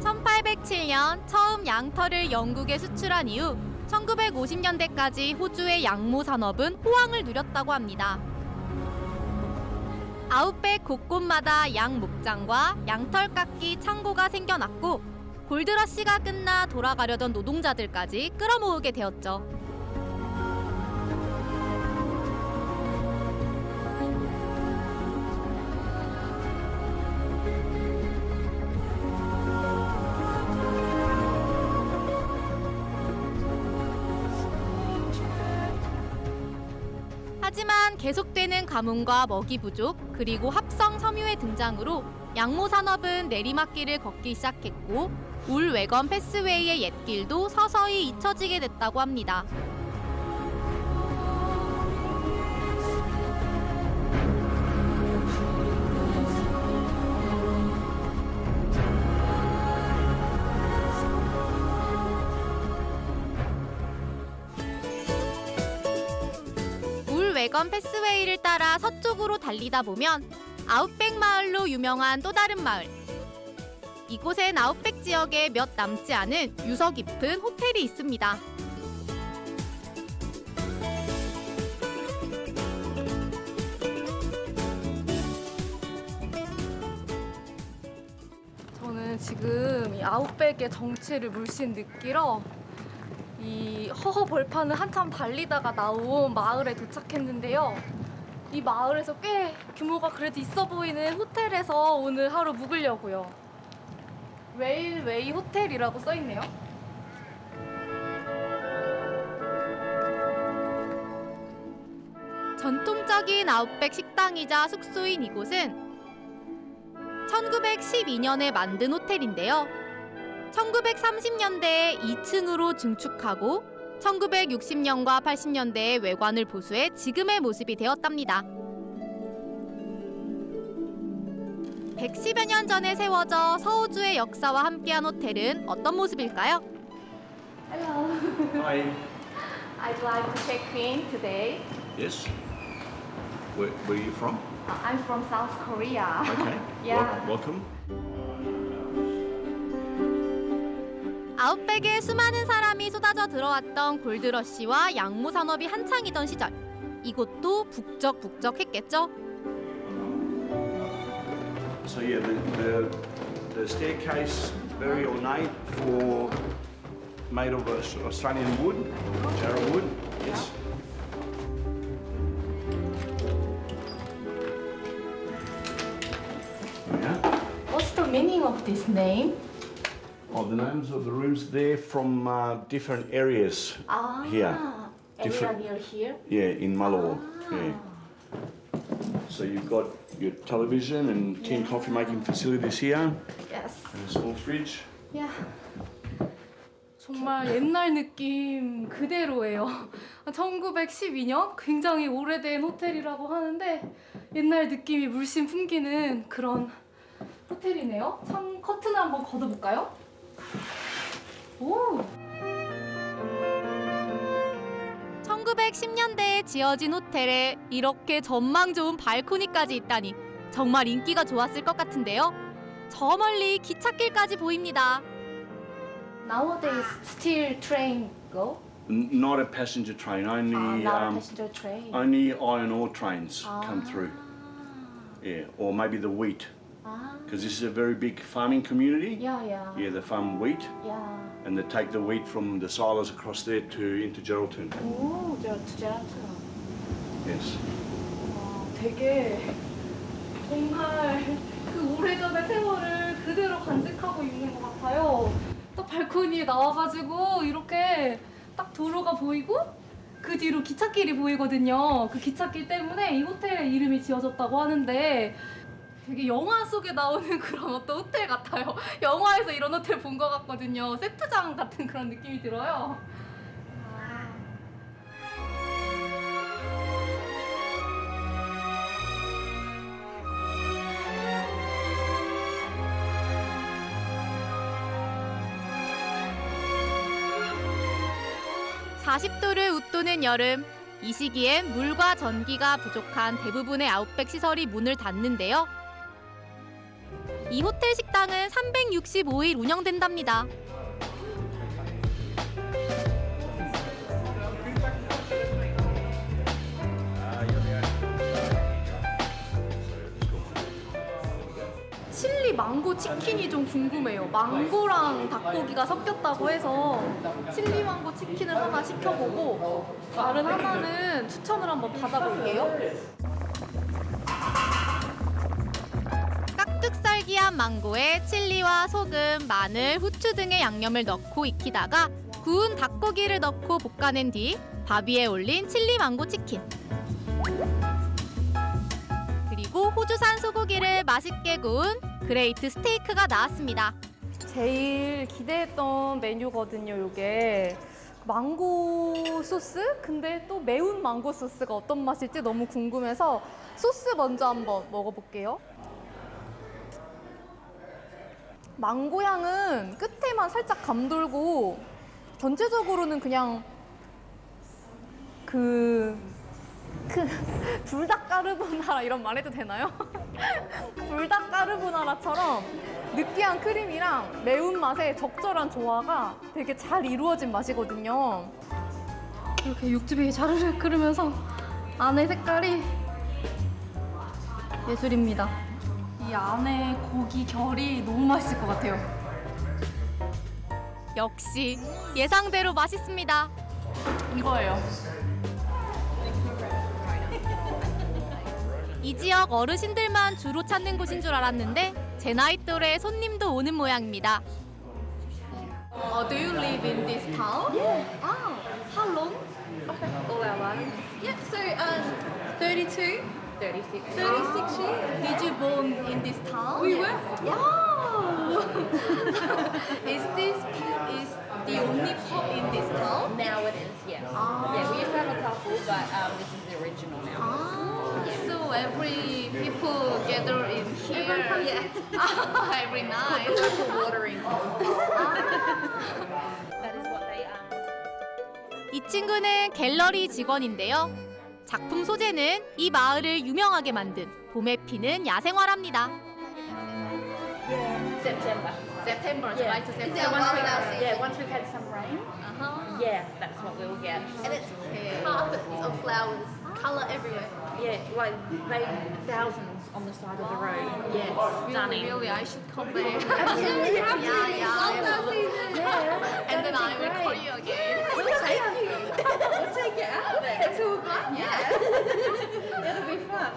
(1807년) 처음 양털을 영국에 수출한 이후 1950년대까지 호주의 양모 산업은 호황을 누렸다고 합니다. 아웃백 곳곳마다 양 목장과 양털 깎기 창고가 생겨났고 골드러시가 끝나 돌아가려던 노동자들까지 끌어모으게 되었죠. 하지만 계속되는 가뭄과 먹이 부족 그리고 합성 섬유의 등장으로 양모 산업은 내리막길을 걷기 시작했고 울 웨건 패스웨이의 옛길도 서서히 잊혀지게 됐다고 합니다. 웨건 패스웨이를 따라 서쪽으로 달리다 보면 아웃백 마을로 유명한 또 다른 마을. 이곳엔 아웃백 지역에 몇 남지 않은 유서 깊은 호텔이 있습니다. 저는 지금 이 아웃백의 정취를 물씬 느끼러 이 허허 벌판을 한참 달리다가 나온 마을에 도착했는데요. 이 마을에서 꽤 규모가 그래도 있어 보이는 호텔에서 오늘 하루 묵으려고요. 웨일웨이 호텔이라고 써있네요. 전통적인 아웃백 식당이자 숙소인 이곳은 1912년에 만든 호텔인데요. 1930년대에 2층으로 증축하고 1960년과 80년대에 외관을 보수해 지금의 모습이 되었답니다. 110여 년 전에 세워져 서호주의 역사와 함께한 호텔은 어떤 모습일까요? Hello. Hi. I'd like to check in today. Yes. Where are you from? I'm from South Korea. Okay. Yeah. Welcome. 아웃백에 수많은 사람이 쏟아져 들어왔던 골드러시와 양모 산업이 한창이던 시절, 이곳도 북적북적했겠죠? So yeah, the staircase very ornate made of Australian wood, jarrah wood. Yes. Yeah. What's the meaning of this name? Oh, the names of the rooms there from different areas here. Area near here? Yeah, in Mullawa. Yeah. So you've got your television and 10 coffee making facilities here. Yes. And a small fridge. Yeah. 정말 옛날 느낌 그대로예요. 1912년 굉장히 오래된 호텔이라고 하는데 옛날 느낌이 물씬 풍기는 그런 호텔이네요. 창 커튼을 한번 걷어볼까요? 오! 1910년대에 지어진 호텔에 이렇게 전망 좋은 발코니까지 있다니 정말 인기가 좋았을 것 같은데요. 저 멀리 기찻길까지 보입니다. Nowadays, still train go? Not a passenger train, only Not a passenger train. only iron ore trains come through. Yeah, or maybe the wheat, because this is a very big farming community. Yeah. Yeah, they farm wheat, Yeah. and they take the wheat from the silos across there into Geraldton. 오, 제라투. Yes. 되게 정말 그 오래전의 세월을 그대로 간직하고 있는 것 같아요. 또 발코니에 나와가지고 이렇게 딱 도로가 보이고 그 뒤로 기찻길이 보이거든요. 그 기찻길 때문에 이 호텔의 이름이 지어졌다고 하는데 되게 영화 속에 나오는 그런 어떤 호텔 같아요. 영화에서 이런 호텔 본 것 같거든요. 세트장 같은 그런 느낌이 들어요. 40도를 웃도는 여름, 이 시기엔 물과 전기가 부족한 대부분의 아웃백 시설이 문을 닫는데요. 이 호텔 식당은 365일 운영된답니다. 칠리 망고 치킨이 좀 궁금해요. 망고랑 닭고기가 섞였다고 해서 칠리 망고 치킨을 하나 시켜보고 다른 하나는 추천을 한번 받아볼게요. 깍둑썰기한 망고에 칠리와 소금, 마늘, 후추 등의 양념을 넣고 익히다가 구운 닭고기를 넣고 볶아낸 뒤 밥 위에 올린 칠리 망고 치킨. 그리고 호주산 소고기를 맛있게 구운 그레이트 스테이크가 나왔습니다. 제일 기대했던 메뉴거든요, 이게. 망고 소스? 근데 또 매운 망고 소스가 어떤 맛일지 너무 궁금해서 소스 먼저 한번 먹어볼게요. 망고 향은 끝에만 살짝 감돌고 전체적으로는 그냥 불닭 까르보나라 이런 말 해도 되나요? 불닭 까르보나라처럼 느끼한 크림이랑 매운맛의 적절한 조화가 되게 잘 이루어진 맛이거든요. 이렇게 육즙이 자르르 끓으면서 안에 색깔이 예술입니다. 이 안에 고기 결이 너무 맛있을 것 같아요. 역시 예상대로 맛있습니다. 이거예요. 이 지역 어르신들만 주로 찾는 곳인 줄 알았는데 제 나이 또래 손님도 오는 모양입니다. Do you live in this town? Yeah. Oh, how long? All our lives. Yeah, so 32? 36. 36 years. Did you born in this town? We were. Yeah. Is this pub is the only pub in this town? Now it is, yes. Yeah, we used to have a couple, but this is the original now. So every people gather in here. Every night. Local watering. That is what they 이 친구는 갤러리 직원인데요. 작품 소재는 이 마을을 유명하게 만든 봄에 피는 야생화랍니다. September. September, July to September. Once we've had some rain. Yeah, that's what we'll get. And it's carpets of flowers, colour everywhere. Yeah, like thousands on the side of the road. Yeah, stunning. Really, I should come there. Absolutely, you have to. Yeah. Love that season. Yeah. And then I will call you again. We'll take you. We'll take you out there. Tour guide. Yeah. It'll be fun.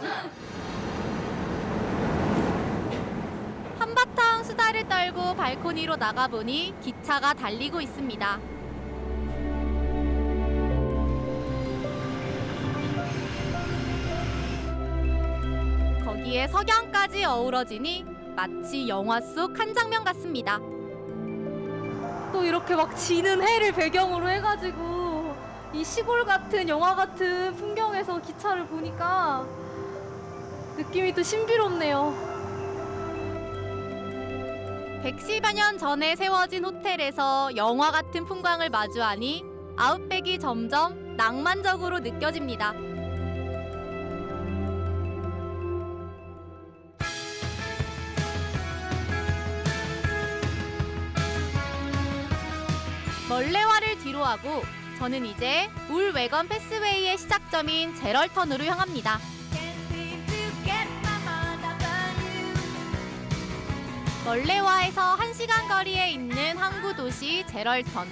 한바탕 수다를 떨고 발코니로 나가보니 기차가 달리고 있습니다. 거기에 석양까지 어우러지니 마치 영화 속 한 장면 같습니다. 또 이렇게 막 지는 해를 배경으로 해가지고 이 시골 같은 영화 같은 풍경에서 기차를 보니까 느낌이 또 신비롭네요. 110여 년 전에 세워진 호텔에서 영화 같은 풍광을 마주하니 아웃백이 점점 낭만적으로 느껴집니다. 멀레와를 뒤로하고 저는 이제 울 외건 패스웨이의 시작점인 제럴턴으로 향합니다. 멀레와에서 1시간 거리에 있는 항구 도시 제럴턴.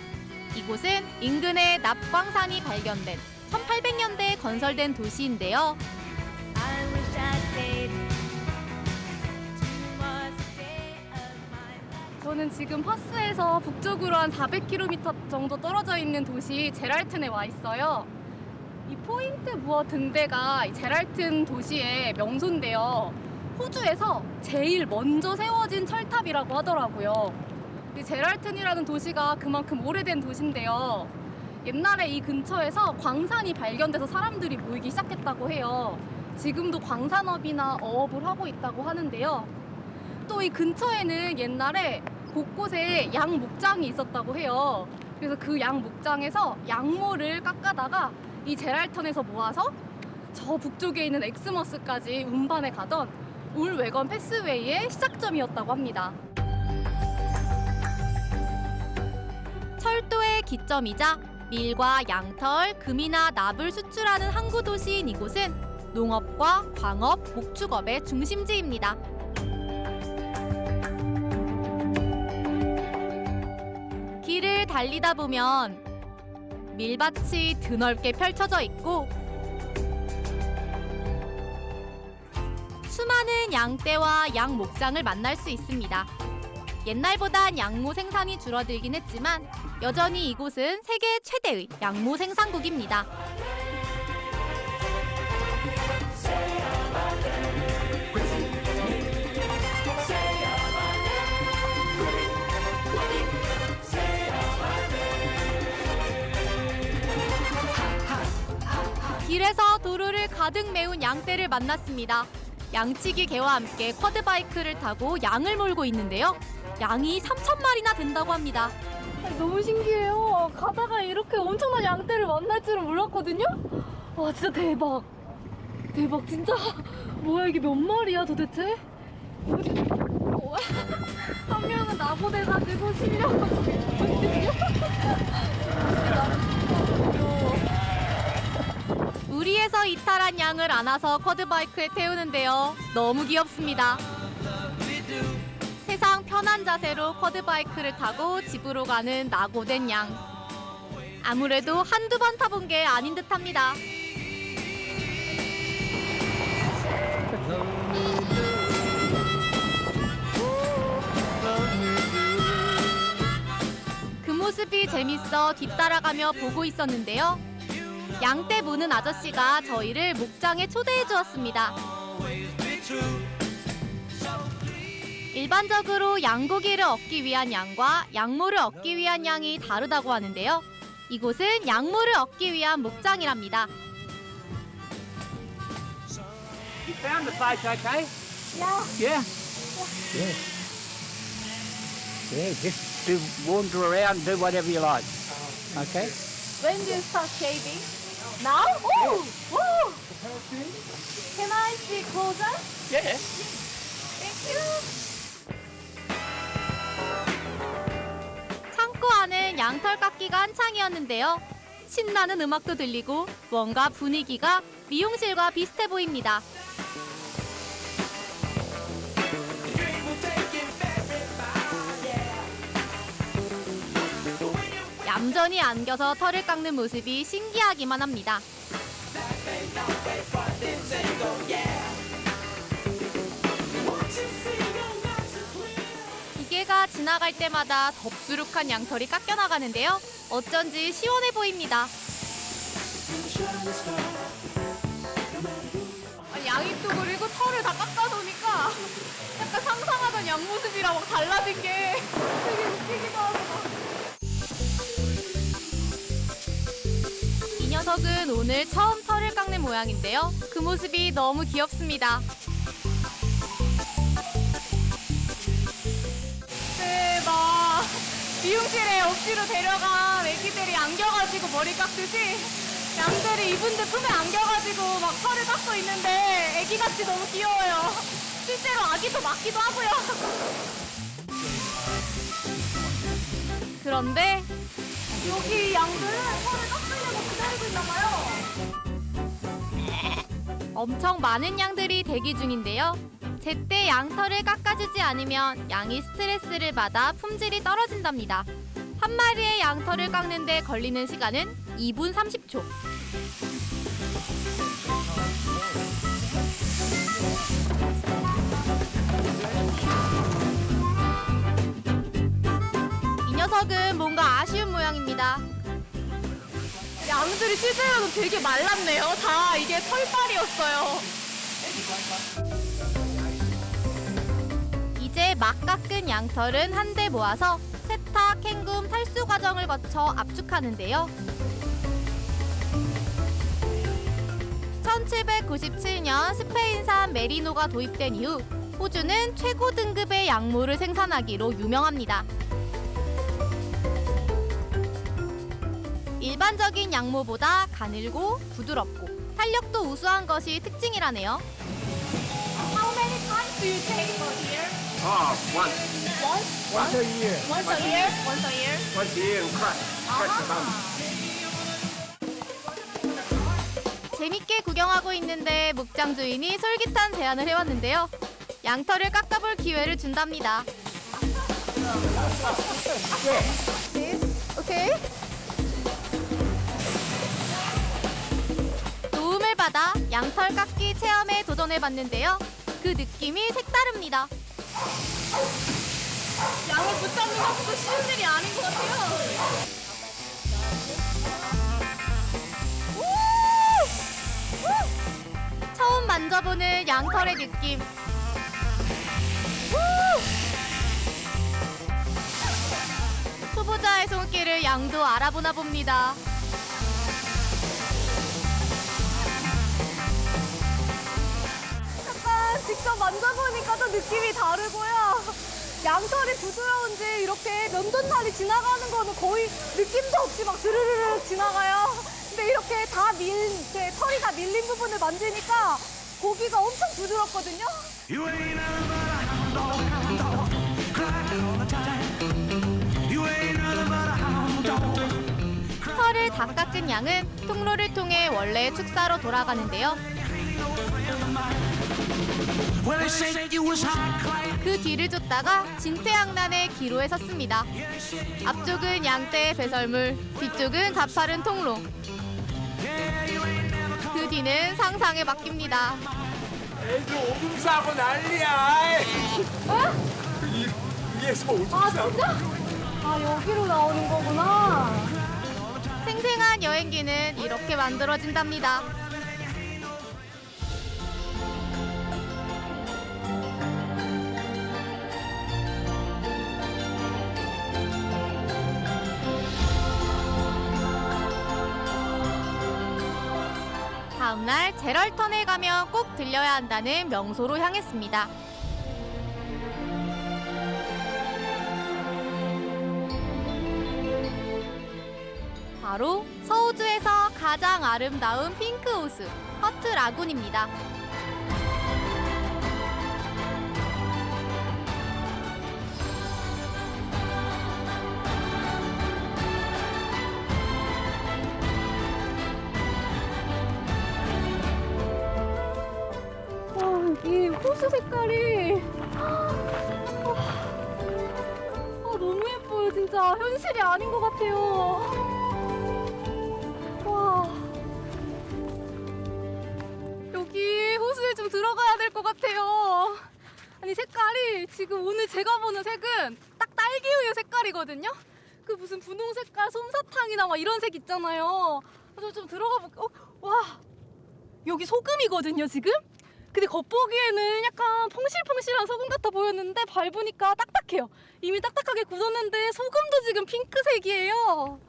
이곳은 인근에 납광산이 발견된 1800년대에 건설된 도시인데요. 저는 지금 파스에서 북쪽으로 한 400km 정도 떨어져 있는 도시 제랄튼에 와 있어요. 이 포인트 부어 등대가 이 제랄튼 도시의 명소인데요. 호주에서 제일 먼저 세워진 철탑이라고 하더라고요. 이 제랄튼이라는 도시가 그만큼 오래된 도시인데요. 옛날에 이 근처에서 광산이 발견돼서 사람들이 모이기 시작했다고 해요. 지금도 광산업이나 어업을 하고 있다고 하는데요. 또 이 근처에는 옛날에 곳곳에 양 목장이 있었다고 해요. 그래서 그 양 목장에서 양모를 깎아다가 이 제랄턴에서 모아서 저 북쪽에 있는 엑스머스까지 운반해 가던 울 외건 패스웨이의 시작점이었다고 합니다. 철도의 기점이자 밀과 양털, 금이나 납을 수출하는 항구 도시인 이곳은 농업과 광업, 목축업의 중심지입니다. 길을 달리다 보면 밀밭이 드넓게 펼쳐져 있고 수많은 양떼와 양 목장을 만날 수 있습니다. 옛날보단 양모 생산이 줄어들긴 했지만 여전히 이곳은 세계 최대의 양모 생산국입니다. 길에서 도로를 가득 메운 양떼를 만났습니다. 양치기 개와 함께 쿼드바이크를 타고 양을 몰고 있는데요. 양이 3,000마리나 된다고 합니다. 너무 신기해요. 가다가 이렇게 엄청난 양떼를 만날 줄은 몰랐거든요. 와, 진짜 대박. 대박, 진짜. 뭐야, 이게 몇 마리야 도대체? 한 명은 나고돼가지고 실려가고 있거든요. 우리에서 이탈한 양을 안아서 쿼드바이크에 태우는데요. 너무 귀엽습니다. 세상 편한 자세로 쿼드바이크를 타고 집으로 가는 낙오된 양. 아무래도 한두 번 타본 게 아닌 듯합니다. 그 모습이 재밌어 뒤따라가며 보고 있었는데요. 양떼 무는 아저씨가 저희를 목장에 초대해 주었습니다. 일반적으로 양고기를 얻기 위한 양과 양모를 얻기 위한 양이 다르다고 하는데요. 이곳은 양모를 얻기 위한 목장이랍니다. You found the place, okay? Yeah. Yeah. Yeah, just do wander around and do whatever you like. Okay? When do you start shaving? Now? Oh! Whoa! Can I see closer? Yeah. Thank you. 창고 안은 양털 깎기가 한창이었는데요. 신나는 음악도 들리고 뭔가 분위기가 미용실과 비슷해 보입니다. 얌전히 안겨서 털을 깎는 모습이 신기하기만 합니다. 기계가 지나갈 때마다 덥수룩한 양털이 깎여나가는데요. 어쩐지 시원해 보입니다. 양이 또 그리고 털을 다 깎아놓으니까 약간 상상하던 양 모습이랑 막 달라진 게 되게 웃기기도 하고. 녀석은 오늘 처음 털을 깎는 모양인데요. 그 모습이 너무 귀엽습니다. 막 미용실에 억지로 데려간 애기들이 안겨가지고 머리 깎듯이 양들이 이분들 품에 안겨가지고 막 털을 깎고 있는데 애기같이 너무 귀여워요. 실제로 아기도 맞기도 하고요. 그런데 여기 양들은 털을 깎으려고 기다리고 있나 봐요. 엄청 많은 양들이 대기 중인데요. 제때 양털을 깎아주지 않으면 양이 스트레스를 받아 품질이 떨어진답니다. 한 마리의 양털을 깎는데 걸리는 시간은 2분 30초. 이 녀석은 뭔가 아쉬운 모양입니다. 양들이 실제로는 되게 말랐네요. 다 이게 털빨이었어요. 이제 막 깎은 양털은 한데 모아서 세탁, 헹굼, 탈수 과정을 거쳐 압축하는데요. 1797년 스페인산 메리노가 도입된 이후 호주는 최고 등급의 양모를 생산하기로 유명합니다. 일반적인 양모보다 가늘고 부드럽고 탄력도 우수한 것이 특징이라네요. How many times do you take for here? Once. Once? Once a year. Once a year? Once a year? Once a year and crack the bum. 재밌게 구경하고 있는데 목장 주인이 솔깃한 제안을 해왔는데요. 양털을 깎아볼 기회를 준답니다. 오케이. 도움을 받아 양털 깎기 체험에 도전해봤는데요. 그 느낌이 색다릅니다. 양을 붙잡는 것도 쉬운 일이 아닌 것 같아요. 처음 만져보는 양털의 느낌. 초보자의 손길을 양도 알아보나 봅니다. 약간 직접 만져보니까 또 느낌이 다르고요. 양털이 부드러운지 이렇게 면도날이 지나가는 거는 거의 느낌도 없이 막 드르르륵 지나가요. 근데 이렇게 다 이렇게 털이 다 밀린 부분을 만지니까 고기가 엄청 부드럽거든요. You ain't nothing but a hound dog, crying all the time. You ain't nothing but a hound dog. 털을 다 깎은 양은 통로를 통해 원래 축사로 돌아가는데요. 그 뒤를 쫓다가 진퇴양난의 기로에 섰습니다. 앞쪽은 양떼의 배설물, 뒤쪽은 가파른 통로. 그 뒤는 상상에 맡깁니다. 애들 오줌 싸고 난리야. 위에서 오줌 싸고. 진짜? 아, 여기로 나오는 거구나. 생생한 여행기는 이렇게 만들어진답니다. 다음날 제럴턴에 가면 꼭 들려야 한다는 명소로 향했습니다. 바로 서호주에서 가장 아름다운 핑크 호수, 허트 라군입니다. 이 호수 색깔이 너무 예뻐요. 진짜 현실이 아닌 것 같아요. 와, 여기 호수에 좀 들어가야 될 것 같아요. 아니, 색깔이 지금 오늘 제가 보는 색은 딱 딸기우유 색깔이거든요. 그 무슨 분홍 색깔 솜사탕이나 막 이런 색 있잖아요. 그래서 좀 들어가 볼게요. 와, 여기 소금이거든요 지금. 근데 겉보기에는 약간 퐁실퐁실한 소금 같아 보였는데 밟으니까 딱딱해요. 이미 딱딱하게 굳었는데 소금도 지금 핑크색이에요.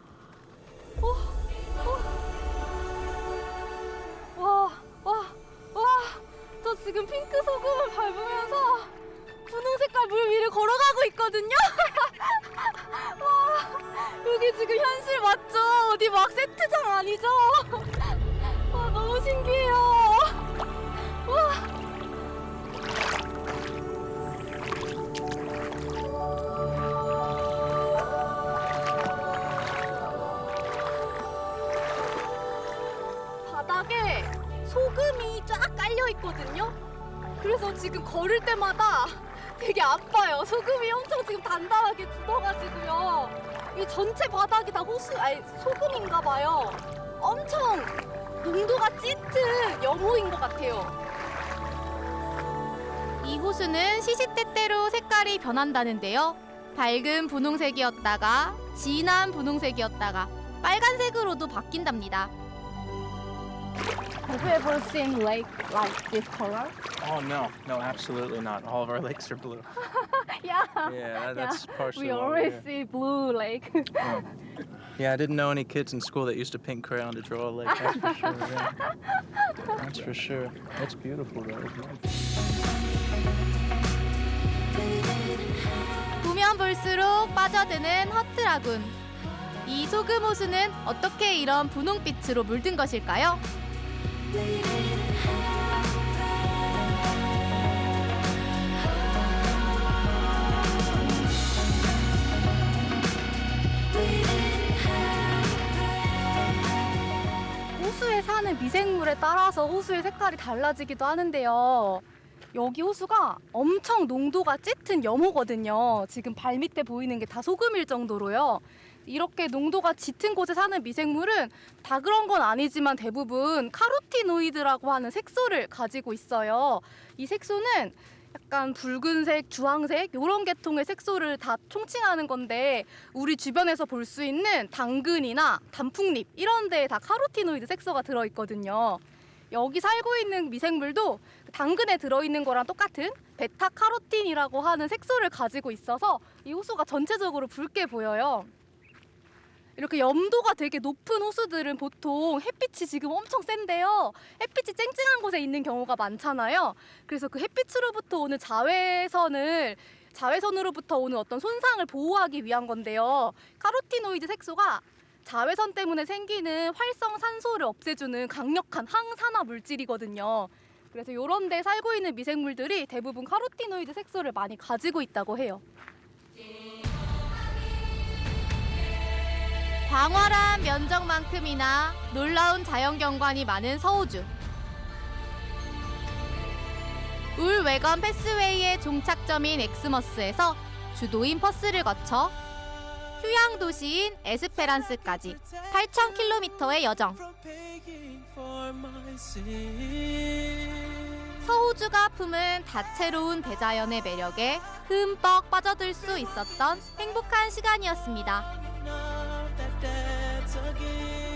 바닥에 소금이 쫙 깔려 있거든요. 그래서 지금 걸을 때마다 되게 아파요. 소금이 엄청 지금 단단하게 굳어가지고요. 이 전체 바닥이 다 소금인가 봐요. 엄청 농도가 짙은 염호인 것 같아요. 이 호수는 시시때때로 색깔이 변한다는데요. 밝은 분홍색이었다가 진한 분홍색이었다가 빨간색으로도 바뀐답니다. Have you ever seen lake like this color? Oh no, no, absolutely not. All of our lakes are blue. Yeah. Yeah, that's partially We why always we're see blue lake. Yeah, I didn't know any kids in school that used a pink crayon to draw a lake. That's for sure. Yeah. That's for sure. That's beautiful, though. 보면 볼수록 빠져드는 허트라군. 이 소금 호수는 어떻게 이런 분홍빛으로 물든 것일까요? 호수에 사는 미생물에 따라서 호수의 색깔이 달라지기도 하는데요. 여기 호수가 엄청 농도가 짙은 염호거든요. 지금 발 밑에 보이는 게 다 소금일 정도로요. 이렇게 농도가 짙은 곳에 사는 미생물은 다 그런 건 아니지만 대부분 카로티노이드라고 하는 색소를 가지고 있어요. 이 색소는 약간 붉은색, 주황색 이런 계통의 색소를 다 총칭하는 건데 우리 주변에서 볼 수 있는 당근이나 단풍잎 이런 데에 다 카로티노이드 색소가 들어있거든요. 여기 살고 있는 미생물도 당근에 들어있는 거랑 똑같은 베타카로틴이라고 하는 색소를 가지고 있어서 이 호수가 전체적으로 붉게 보여요. 이렇게 염도가 되게 높은 호수들은 보통 햇빛이 지금 엄청 센데요. 햇빛이 쨍쨍한 곳에 있는 경우가 많잖아요. 그래서 그 햇빛으로부터 오는 자외선으로부터 오는 어떤 손상을 보호하기 위한 건데요. 카로티노이드 색소가 자외선 때문에 생기는 활성산소를 없애주는 강력한 항산화 물질이거든요. 그래서 이런 데 살고 있는 미생물들이 대부분 카로티노이드 색소를 많이 가지고 있다고 해요. 광활한 면적만큼이나 놀라운 자연경관이 많은 서호주. 울 외건 패스웨이의 종착점인 엑스머스에서 주도인 퍼스를 거쳐 휴양 도시인 에스페란스까지 8,000km의 여정. 서호주가 품은 다채로운 대자연의 매력에 흠뻑 빠져들 수 있었던 행복한 시간이었습니다. That's again.